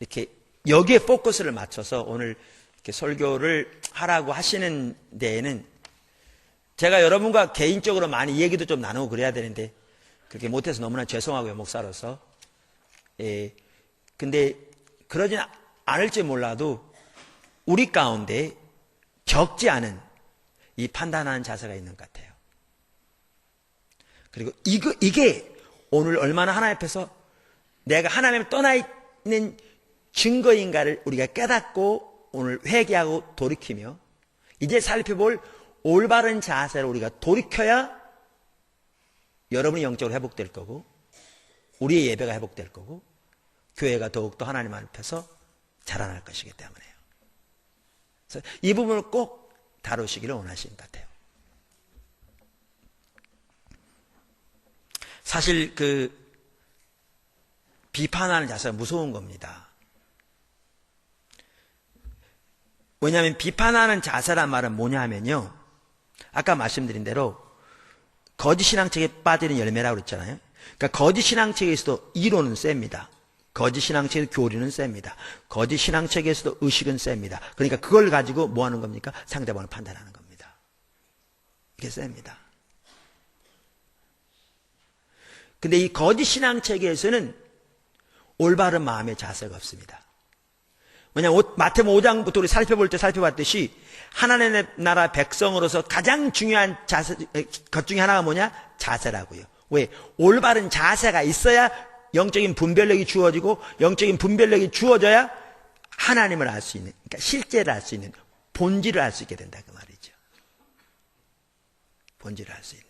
이렇게 여기에 포커스를 맞춰서 오늘 이렇게 설교를 하라고 하시는 데에는 제가 여러분과 개인적으로 많이 얘기도 좀 나누고 그래야 되는데 그렇게 못해서 너무나 죄송하고요, 목사로서. 예. 근데 그러진 않을지 몰라도 우리 가운데 적지 않은 이 판단하는 자세가 있는 것 같아요. 그리고 이게 오늘 얼마나 하나님 앞에서 내가 하나님을 떠나 있는 증거인가를 우리가 깨닫고 오늘 회개하고 돌이키며 이제 살펴볼 올바른 자세로 우리가 돌이켜야 여러분이 영적으로 회복될 거고 우리의 예배가 회복될 거고 교회가 더욱더 하나님 앞에서 자라날 것이기 때문에요. 그래서 이 부분을 꼭 다루시기를 원하시는 것 같아요. 사실 비판하는 자세가 무서운 겁니다. 왜냐하면 비판하는 자세란 말은 뭐냐 하면요, 아까 말씀드린 대로 거짓 신앙책에 빠지는 열매라고 그랬잖아요. 그러니까 거짓 신앙책에서도 이론은 셉니다. 거짓 신앙책에서 교리는 셉니다. 거짓 신앙책에서도 의식은 셉니다. 그러니까 그걸 가지고 뭐 하는 겁니까? 상대방을 판단하는 겁니다. 이게 셉니다. 근데 이 거짓 신앙책에서는 올바른 마음의 자세가 없습니다. 왜냐하면 마태복음 5장부터 우리 살펴봤듯이 하나님의 나라 백성으로서 가장 중요한 것 중에 하나가 뭐냐? 자세라고요. 왜? 올바른 자세가 있어야 영적인 분별력이 주어지고 영적인 분별력이 주어져야 하나님을 알 수 있는, 그러니까 실제를 알 수 있는, 본질을 알 수 있게 된다 그 말이죠. 본질을 알 수 있는.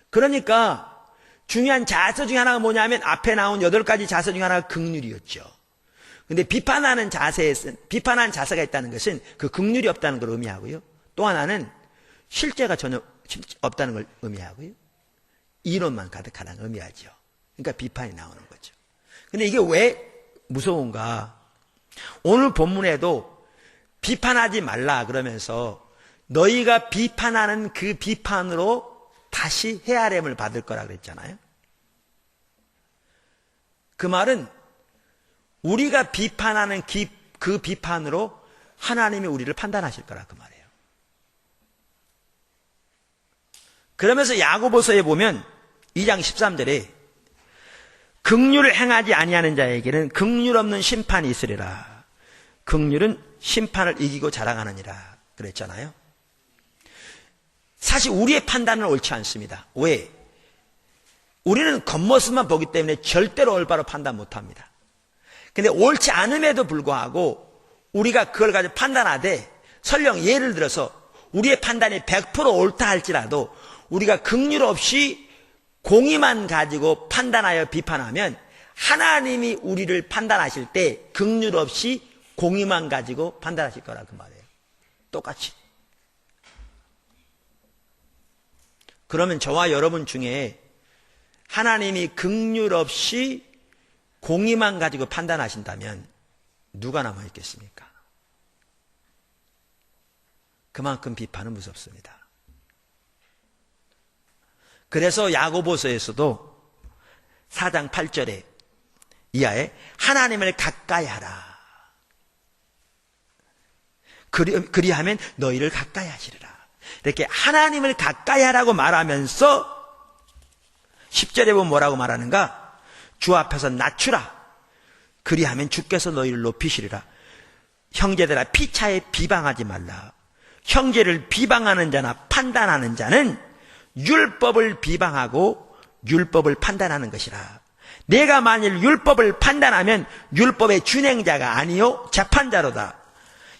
그러니까 중요한 자세 중에 하나가 뭐냐면 앞에 나온 8가지 자세 중에 하나가 긍휼이었죠. 근데 비판하는 자세가 있다는 것은 그 긍휼이 없다는 걸 의미하고요. 또 하나는 실제가 전혀 없다는 걸 의미하고요. 이론만 가득하다는 걸 의미하죠. 그러니까 비판이 나오는 거죠. 근데 이게 왜 무서운가? 오늘 본문에도 비판하지 말라 그러면서 너희가 비판하는 그 비판으로 다시 헤아림을 받을 거라 그랬잖아요. 그 말은 우리가 비판하는 그 비판으로 하나님이 우리를 판단하실 거라 그 말이에요. 그러면서 야고보서에 보면 2장 13절에 긍휼을 행하지 아니하는 자에게는 긍휼 없는 심판이 있으리라. 긍휼은 심판을 이기고 자랑하느니라 그랬잖아요. 사실 우리의 판단은 옳지 않습니다. 왜? 우리는 겉모습만 보기 때문에 절대로 올바로 판단 못합니다. 근데 옳지 않음에도 불구하고 우리가 그걸 가지고 판단하되 설령 예를 들어서 우리의 판단이 100% 옳다 할지라도 우리가 긍휼 없이 공의만 가지고 판단하여 비판하면 하나님이 우리를 판단하실 때 긍휼 없이 공의만 가지고 판단하실 거라 그 말이에요. 똑같이. 그러면 저와 여러분 중에 하나님이 긍휼 없이 공의만 가지고 판단하신다면 누가 남아있겠습니까? 그만큼 비판은 무섭습니다. 그래서 야고보서에서도 4장 8절에 이하에 하나님을 가까이 하라. 그리하면 너희를 가까이 하시리라. 이렇게 하나님을 가까이 하라고 말하면서 10절에 보면 뭐라고 말하는가? 주 앞에서 낮추라. 그리하면 주께서 너희를 높이시리라. 형제들아 피차에 비방하지 말라. 형제를 비방하는 자나 판단하는 자는 율법을 비방하고 율법을 판단하는 것이라. 내가 만일 율법을 판단하면 율법의 준행자가 아니요 재판자로다.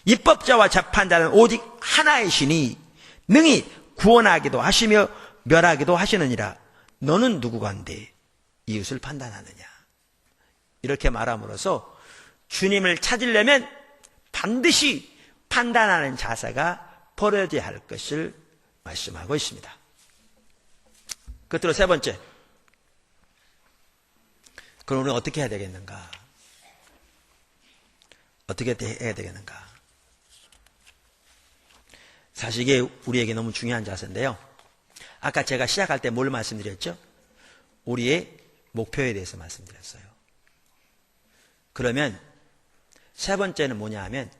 입법자와 재판자는 오직 하나의 신이 능히 구원하기도 하시며 멸하기도 하시느니라. 너는 누구간데 이웃을 판단하느냐. 이렇게 말함으로써 주님을 찾으려면 반드시 판단하는 자세가 버려져야 할 것을 말씀하고 있습니다. 끝으로 세 번째, 그럼 우리는 어떻게 해야 되겠는가? 어떻게 해야 되겠는가? 사실 이게 우리에게 너무 중요한 자세인데요. 아까 제가 시작할 때 뭘 말씀드렸죠? 우리의 목표에 대해서 말씀드렸어요. 그러면 세 번째는 뭐냐 하면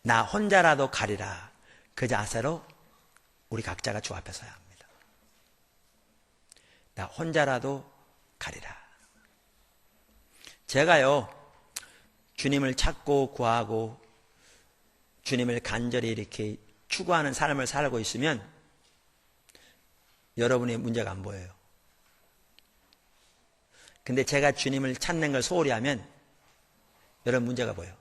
나 혼자라도 가리라. 그 자세로 우리 각자가 조합해 서야 합니다. 나 혼자라도 가리라. 제가요, 주님을 찾고 구하고 주님을 간절히 이렇게 추구하는 삶을 살고 있으면 여러분의 문제가 안 보여요. 근데 제가 주님을 찾는 걸 소홀히 하면 여러분 문제가 보여요.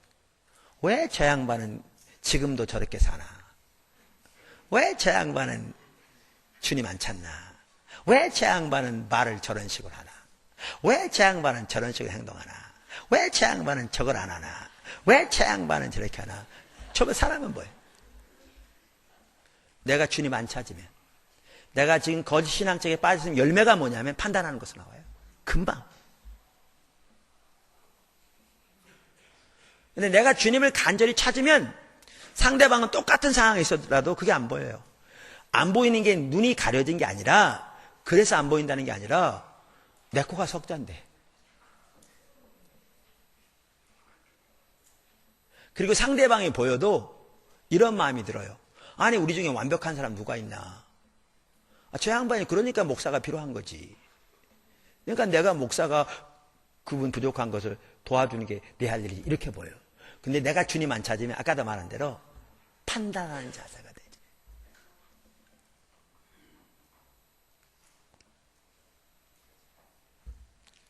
왜 저 양반은 지금도 저렇게 사나? 왜 저 양반은 주님 안 찾나? 왜 저 양반은 말을 저런 식으로 하나? 왜 저 양반은 저런 식으로 행동하나? 왜 저 양반은 저걸 안 하나? 왜 저 양반은 저렇게 하나? 저거 사람은 뭐예요? 내가 주님 안 찾으면, 내가 지금 거짓 신앙적에 빠졌으면 열매가 뭐냐면 판단하는 것으로 나와요. 금방. 근데 내가 주님을 간절히 찾으면 상대방은 똑같은 상황에 있어도 그게 안 보여요. 안 보이는 게 눈이 가려진 게 아니라, 그래서 안 보인다는 게 아니라 내 코가 석잔데. 그리고 상대방이 보여도 이런 마음이 들어요. 아니, 우리 중에 완벽한 사람 누가 있나? 저 양반이 그러니까 목사가 필요한 거지. 그러니까 내가 목사가 그분 부족한 것을 도와주는 게 내 할 일이지. 이렇게 보여요. 근데 내가 주님 안 찾으면 아까도 말한 대로 판단하는 자세가 되지.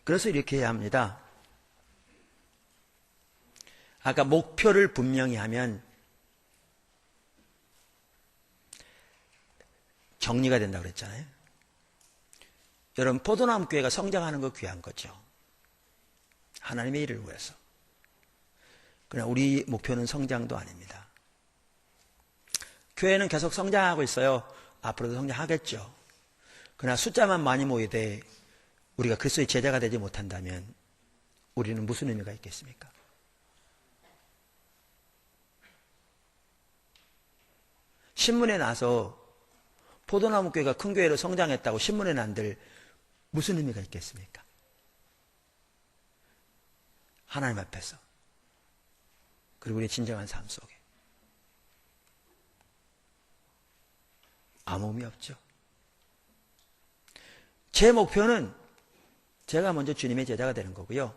그래서 이렇게 해야 합니다. 아까 목표를 분명히 하면 정리가 된다고 그랬잖아요. 여러분, 포도나무 교회가 성장하는 거 귀한 거죠. 하나님의 일을 위해서. 그러나 우리 목표는 성장도 아닙니다. 교회는 계속 성장하고 있어요. 앞으로도 성장하겠죠. 그러나 숫자만 많이 모이되 우리가 그리스도의 제자가 되지 못한다면 우리는 무슨 의미가 있겠습니까? 신문에 나서 포도나무 교회가 큰 교회로 성장했다고 신문에 난들 무슨 의미가 있겠습니까? 하나님 앞에서, 그리고 우리의 진정한 삶 속에 아무 의미 없죠. 제 목표는 제가 먼저 주님의 제자가 되는 거고요.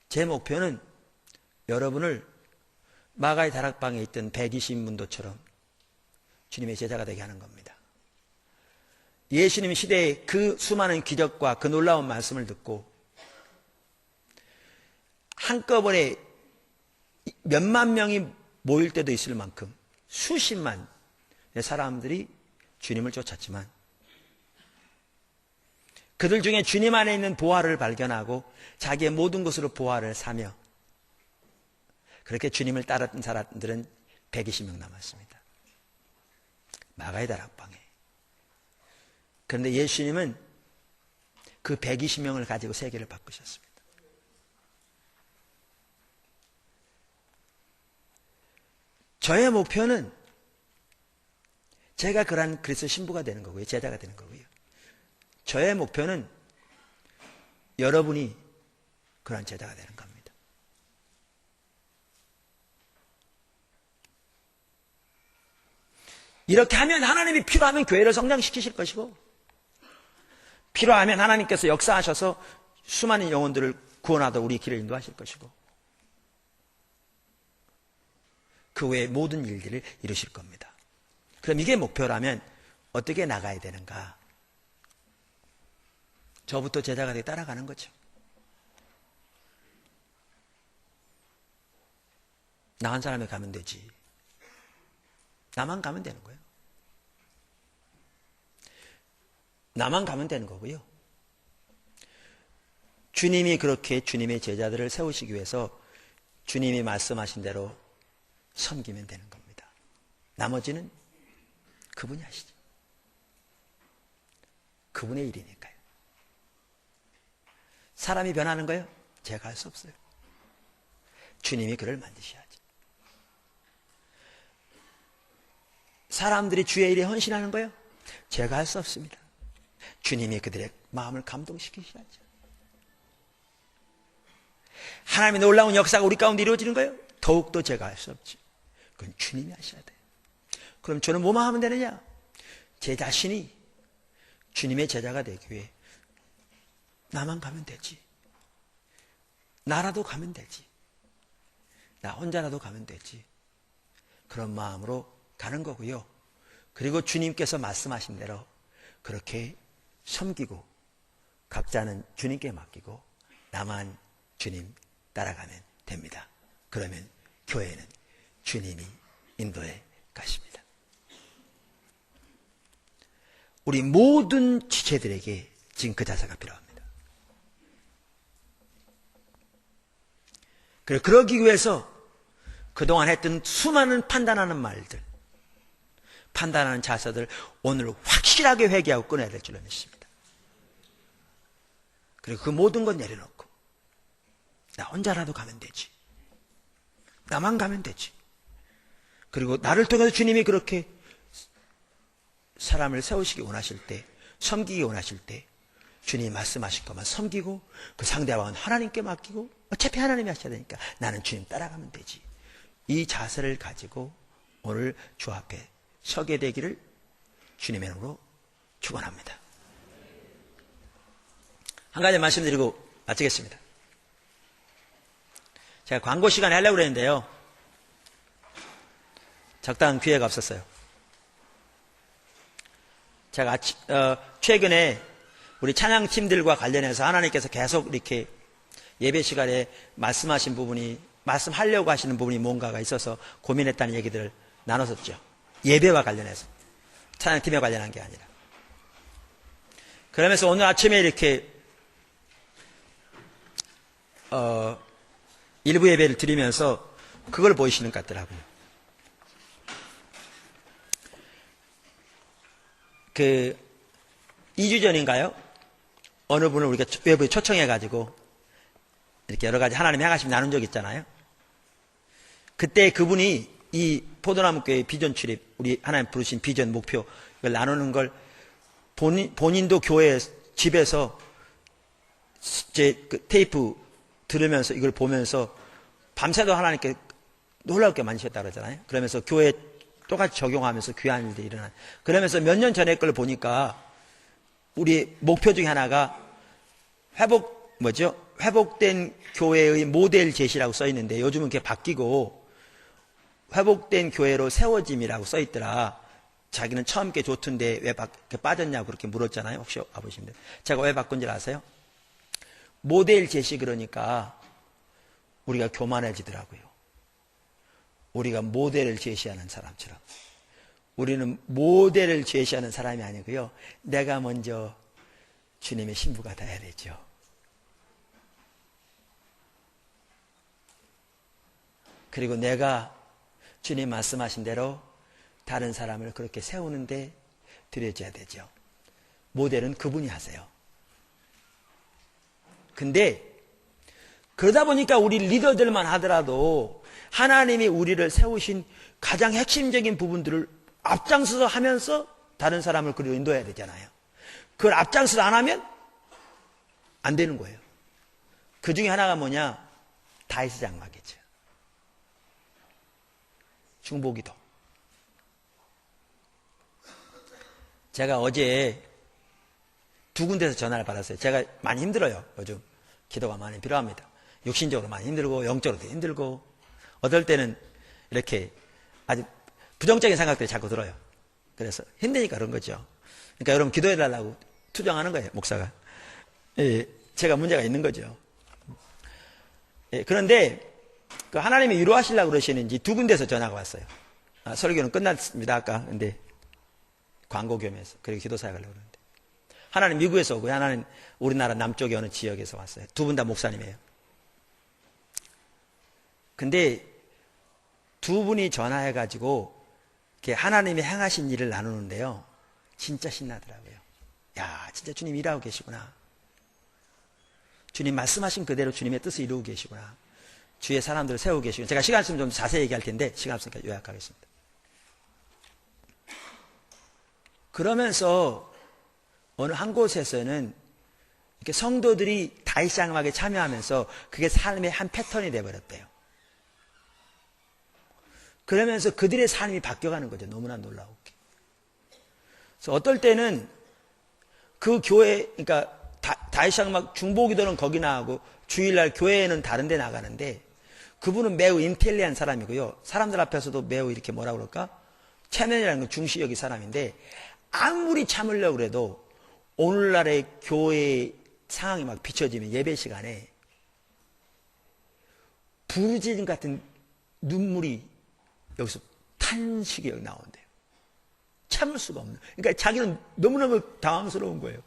제 목표는 여러분을 마가의 다락방에 있던 120문도처럼 주님의 제자가 되게 하는 겁니다. 예수님 시대에 그 수많은 기적과 그 놀라운 말씀을 듣고 한꺼번에 몇만 명이 모일 때도 있을 만큼 수십만 사람들이 주님을 쫓았지만 그들 중에 주님 안에 있는 보화를 발견하고 자기의 모든 것으로 보화를 사며 그렇게 주님을 따랐던 사람들은 120명 남았습니다. 마가의 다락방에. 그런데 예수님은 그 120명을 가지고 세계를 바꾸셨습니다. 저의 목표는 제가 그러한 그리스도 신부가 되는 거고요. 제자가 되는 거고요. 저의 목표는 여러분이 그러한 제자가 되는 겁니다. 이렇게 하면 하나님이 필요하면 교회를 성장시키실 것이고 필요하면 하나님께서 역사하셔서 수많은 영혼들을 구원하도록 우리 길을 인도하실 것이고 그 외의 모든 일들을 이루실 겁니다. 그럼 이게 목표라면 어떻게 나가야 되는가? 저부터 제자가 되게 따라가는 거죠. 나 한 사람이 가면 되지. 나만 가면 되는 거예요. 나만 가면 되는 거고요. 주님이 그렇게 주님의 제자들을 세우시기 위해서 주님이 말씀하신 대로 섬기면 되는 겁니다. 나머지는 그분이 하시죠. 그분의 일이니까요. 사람이 변하는 거예요? 제가 할 수 없어요. 주님이 그를 만드셔야죠. 사람들이 주의 일에 헌신하는 거예요? 제가 할 수 없습니다. 주님이 그들의 마음을 감동시키셔야죠. 하나님의 놀라운 역사가 우리 가운데 이루어지는 거예요? 더욱더 제가 할 수 없지. 그건 주님이 하셔야 돼요. 그럼 저는 뭐만 하면 되느냐? 제 자신이 주님의 제자가 되기 위해 나만 가면 되지. 나라도 가면 되지. 나 혼자라도 가면 되지. 그런 마음으로 가는 거고요. 그리고 주님께서 말씀하신 대로 그렇게 섬기고 각자는 주님께 맡기고 나만 주님 따라가면 됩니다. 그러면 교회는 주님이 인도해 가십니다. 우리 모든 지체들에게 지금 그 자세가 필요합니다. 그러기 위해서 그동안 했던 수많은 판단하는 말들, 판단하는 자세들 오늘 확실하게 회개하고 끊어야 될 줄로 믿습니다. 그리고 그 모든 건 내려놓고 나 혼자라도 가면 되지. 나만 가면 되지. 그리고 나를 통해서 주님이 그렇게 사람을 세우시기 원하실 때, 섬기기 원하실 때 주님이 말씀하신 것만 섬기고 그 상대방은 하나님께 맡기고 어차피 하나님이 하셔야 되니까 나는 주님 따라가면 되지. 이 자세를 가지고 오늘 주 앞에 서게 되기를 주님의 이름으로 축원합니다. 한 가지 말씀드리고 마치겠습니다. 제가 광고 시간에 하려고 그랬는데요. 적당한 기회가 없었어요. 제가 최근에 우리 찬양팀들과 관련해서 하나님께서 계속 이렇게 예배 시간에 말씀하신 부분이, 말씀하려고 하시는 부분이 뭔가가 있어서 고민했다는 얘기들을 나눴었죠. 예배와 관련해서. 찬양팀에 관련한 게 아니라. 그러면서 오늘 아침에 이렇게 일부 예배를 드리면서 그걸 보이시는 것 같더라고요. 그 2주 전인가요? 어느 분을 우리가 외부에 초청해가지고 이렇게 여러 가지 하나님의 행하심 나눈 적 있잖아요. 그때 그분이 이 포도나무교회 비전 출입, 우리 하나님 부르신 비전 목표 이걸 나누는 걸 본인도 교회 집에서 제 그 테이프 들으면서 이걸 보면서 밤새도 하나님께 놀라울 게 많으셨다 그러잖아요. 그러면서 교회 똑같이 적용하면서 귀한 일들이 일어나요. 그러면서 몇 년 전에 걸 보니까 우리 목표 중에 하나가 회복된 교회의 모델 제시라고 써 있는데 요즘은 그게 바뀌고 회복된 교회로 세워짐이라고 써 있더라. 자기는 처음 게 좋던데 왜 빠졌냐고 그렇게 물었잖아요. 혹시 와보시면 돼요. 제가 왜 바꾼 줄 아세요? 모델 제시 그러니까 우리가 교만해지더라고요. 우리가 모델을 제시하는 사람처럼. 우리는 모델을 제시하는 사람이 아니고요. 내가 먼저 주님의 신부가 돼야 되죠. 그리고 내가 주님 말씀하신 대로 다른 사람을 그렇게 세우는데 들여져야 되죠. 모델은 그분이 하세요. 근데 그러다 보니까 우리 리더들만 하더라도 하나님이 우리를 세우신 가장 핵심적인 부분들을 앞장서서 하면서 다른 사람을 그리고 인도해야 되잖아요. 그걸 앞장서서 안 하면 안 되는 거예요. 그 중에 하나가 뭐냐? 다윗의 장막이죠. 중보기도. 제가 어제 두 군데서 전화를 받았어요. 제가 많이 힘들어요. 요즘 기도가 많이 필요합니다. 육신적으로 많이 힘들고 영적으로도 힘들고 어떨 때는 이렇게 아주 부정적인 생각들이 자꾸 들어요. 그래서 힘드니까 그런 거죠. 그러니까 여러분 기도해달라고 투정하는 거예요. 목사가. 예, 제가 문제가 있는 거죠. 예, 그런데 그 하나님이 위로하시려고 그러시는지 두 군데서 전화가 왔어요. 설교는 끝났습니다 아까. 근데 광고 겸해서 그리고 기도 사역하려고 그러는데 하나는 미국에서 오고 하나는 우리나라 남쪽의 어느 지역에서 왔어요. 두 분 다 목사님이에요. 근데 두 분이 전화해가지고 하나님이 행하신 일을 나누는데요. 진짜 신나더라고요. 야, 진짜 주님 일하고 계시구나. 주님 말씀하신 그대로 주님의 뜻을 이루고 계시구나. 주의 사람들을 세우고 계시구나. 제가 시간 있으면 좀 자세히 얘기할 텐데 시간 없으니까 요약하겠습니다. 그러면서 어느 한 곳에서는 이렇게 성도들이 다윗상막에 참여하면서 그게 삶의 한 패턴이 되어버렸대요. 그러면서 그들의 삶이 바뀌어가는 거죠. 너무나 놀라웠게. 그래서 어떨 때는 그 교회, 그러니까 다윗상막 중보기도는 거기 나가고 주일날 교회에는 다른 데 나가는데 그분은 매우 인텔리한 사람이고요. 사람들 앞에서도 매우 이렇게 뭐라 그럴까? 체면이라는 건 중시적인 사람인데 아무리 참으려고 해도 오늘날의 교회 상황이 막 비춰지면 예배 시간에 부르짖음 같은 눈물이 여기서 탄식이 여기 나온대요. 참을 수가 없는. 그러니까 자기는 너무너무 당황스러운 거예요.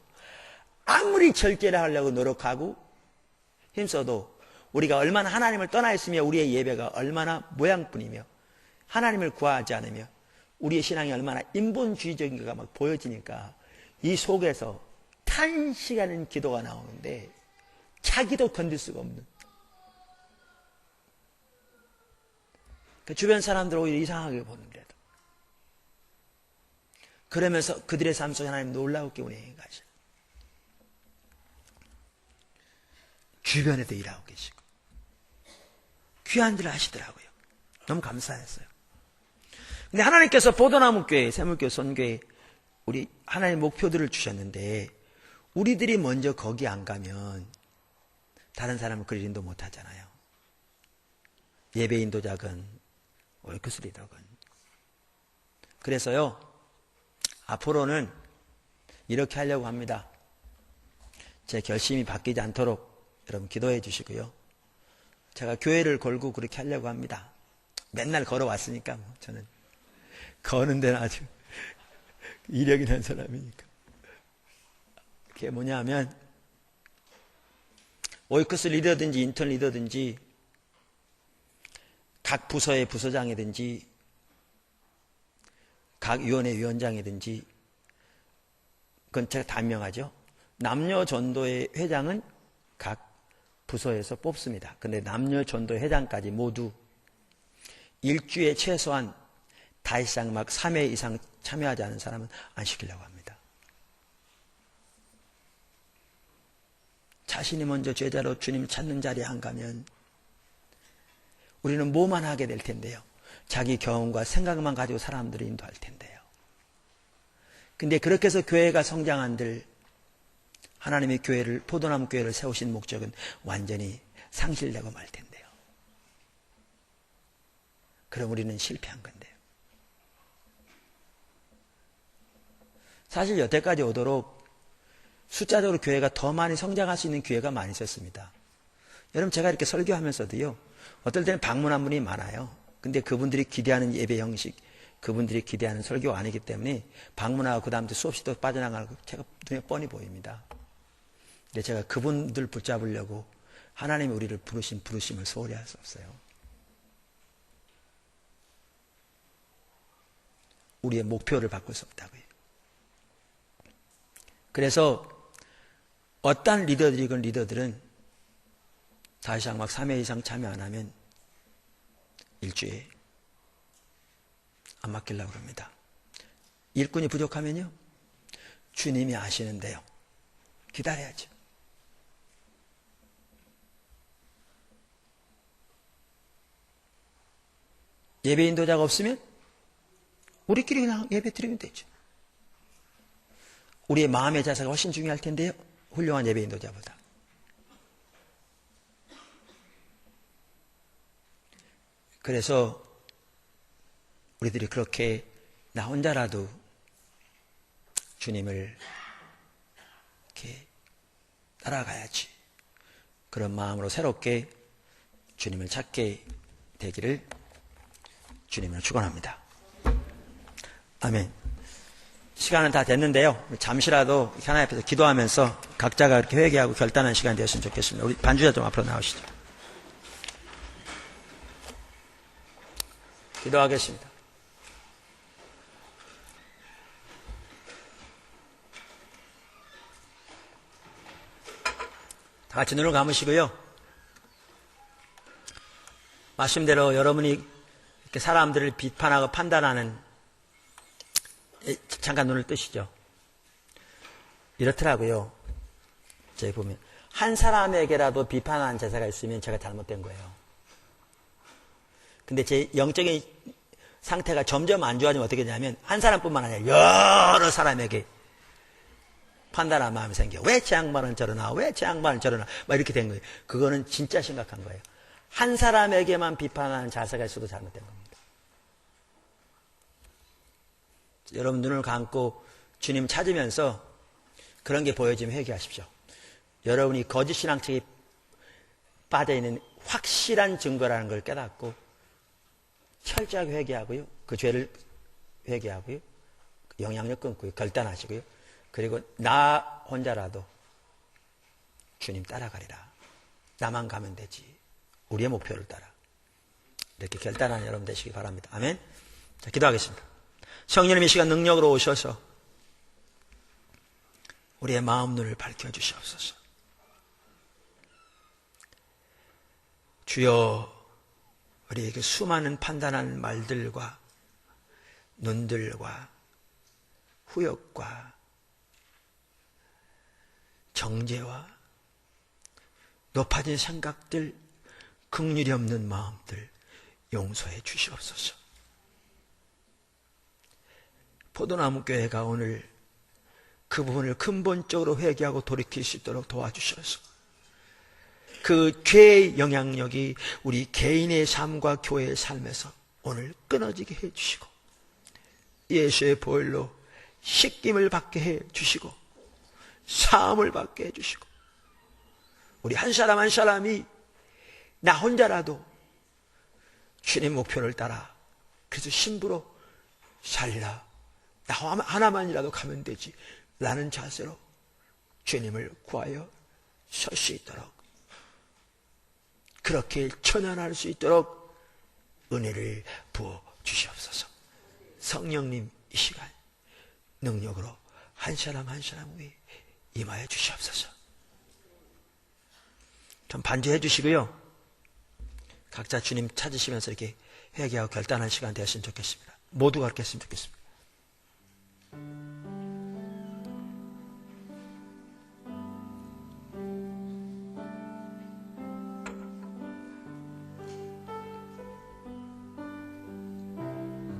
아무리 절제를 하려고 노력하고 힘써도 우리가 얼마나 하나님을 떠나 있으며 우리의 예배가 얼마나 모양뿐이며 하나님을 구하지 않으며 우리의 신앙이 얼마나 인본주의적인 거가 막 보여지니까 이 속에서 탄식하는 기도가 나오는데 자기도 건들 수가 없는. 그 주변 사람들 오히려 이상하게 보는데도 그러면서 그들의 삶 속에 하나님 놀라우게 운행해 가시고 주변에도 일하고 계시고 귀한 일을 하시더라고요. 너무 감사했어요. 근데 하나님께서 보도나무교회, 세물교회, 선교회 우리 하나님의 목표들을 주셨는데 우리들이 먼저 거기 안 가면 다른 사람은 그리 인도 못 하잖아요. 예배 인도자건 월크스 리더건. 그래서요 앞으로는 이렇게 하려고 합니다. 제 결심이 바뀌지 않도록 여러분 기도해 주시고요. 제가 교회를 걸고 그렇게 하려고 합니다. 맨날 걸어왔으니까 뭐 저는 거는 데는 아주 이력이 난 사람이니까. 그게 뭐냐 하면 월크스 리더든지 인턴 리더든지 각 부서의 부서장이든지 각 위원회 위원장이든지 그건 제가 다 명하죠. 남녀 전도회 회장은 각 부서에서 뽑습니다. 그런데 남녀 전도회 회장까지 모두 일주에 최소한 다윗상막 3회 이상 참여하지 않은 사람은 안 시키려고 합니다. 자신이 먼저 제자로 주님 찾는 자리에 안 가면 우리는 뭐만 하게 될 텐데요. 자기 경험과 생각만 가지고 사람들을 인도할 텐데요. 근데 그렇게 해서 교회가 성장한들 하나님의 교회를 포도나무 교회를 세우신 목적은 완전히 상실되고 말 텐데요. 그럼 우리는 실패한 건데요. 사실 여태까지 오도록 숫자적으로 교회가 더 많이 성장할 수 있는 기회가 많이 있었습니다. 여러분 제가 이렇게 설교하면서도요. 어떨 때는 방문한 분이 많아요. 근데 그분들이 기대하는 예배 형식, 그분들이 기대하는 설교가 아니기 때문에 방문하고 그 다음부터 수없이 또 빠져나가는 거 제가 눈에 뻔히 보입니다. 근데 제가 그분들 붙잡으려고 하나님이 우리를 부르신 부르심을 소홀히 할 수 없어요. 우리의 목표를 바꿀 수 없다고요. 그래서 어떤 리더들이건 리더들은 다윗상막 3회 이상 참여 안 하면 일주에 안 맡기려고 합니다. 일꾼이 부족하면요. 주님이 아시는데요. 기다려야죠. 예배 인도자가 없으면 우리끼리 그냥 예배 드리면 되죠. 우리의 마음의 자세가 훨씬 중요할 텐데요. 훌륭한 예배 인도자보다. 그래서 우리들이 그렇게 나 혼자라도 주님을 이렇게 따라가야지. 그런 마음으로 새롭게 주님을 찾게 되기를 주님을 축원합니다. 아멘. 시간은 다 됐는데요. 잠시라도 하나님 앞에서 기도하면서 각자가 이렇게 회개하고 결단하는 시간이 되었으면 좋겠습니다. 우리 반주자 좀 앞으로 나오시죠. 기도하겠습니다. 다 같이 눈을 감으시고요. 말씀대로 여러분이 이렇게 사람들을 비판하고 판단하는, 잠깐 눈을 뜨시죠. 이렇더라고요. 제가 보면 한 사람에게라도 비판하는 자세가 있으면 제가 잘못된 거예요. 근데 제 영적인 상태가 점점 안 좋아지면 어떻게 되냐면 한 사람뿐만 아니라 여러 사람에게 판단한 마음이 생겨. 왜 제 양반은 저러나? 왜 제 양반은 저러나? 막 이렇게 된 거예요. 그거는 진짜 심각한 거예요. 한 사람에게만 비판하는 자세가 있어도 잘못된 겁니다. 여러분 눈을 감고 주님 찾으면서 그런 게 보여지면 회개하십시오. 여러분이 거짓 신앙책에 빠져있는 확실한 증거라는 걸 깨닫고 철저하게 회개하고요. 그 죄를 회개하고요. 영향력 끊고요. 결단하시고요. 그리고 나 혼자라도 주님 따라가리라. 나만 가면 되지. 우리의 목표를 따라. 이렇게 결단하는 여러분 되시기 바랍니다. 아멘. 자, 기도하겠습니다. 성령님 이 시간 능력으로 오셔서 우리의 마음 눈을 밝혀주시옵소서. 주여, 우리에게 수많은 판단하는 말들과 눈들과 후욕과 정죄와 높아진 생각들, 긍휼이 없는 마음들 용서해 주시옵소서. 포도나무 교회가 오늘 그 부분을 근본적으로 회개하고 돌이킬 수 있도록 도와주셔서 그 죄의 영향력이 우리 개인의 삶과 교회의 삶에서 오늘 끊어지게 해주시고 예수의 보혈로 씻김을 받게 해주시고 사함을 받게 해주시고 우리 한 사람 한 사람이 나 혼자라도 주님 목표를 따라 그래서 신부로 살리라. 나 하나만이라도 가면 되지 라는 자세로 주님을 구하여 설 수 있도록 그렇게 천연할 수 있도록 은혜를 부어 주시옵소서. 성령님 이 시간 능력으로 한 사람 한 사람 위에 임하여 주시옵소서. 좀 반주해 주시고요. 각자 주님 찾으시면서 이렇게 회개하고 결단한 시간 되었으면 좋겠습니다. 모두가 그렇게 했으면 좋겠습니다.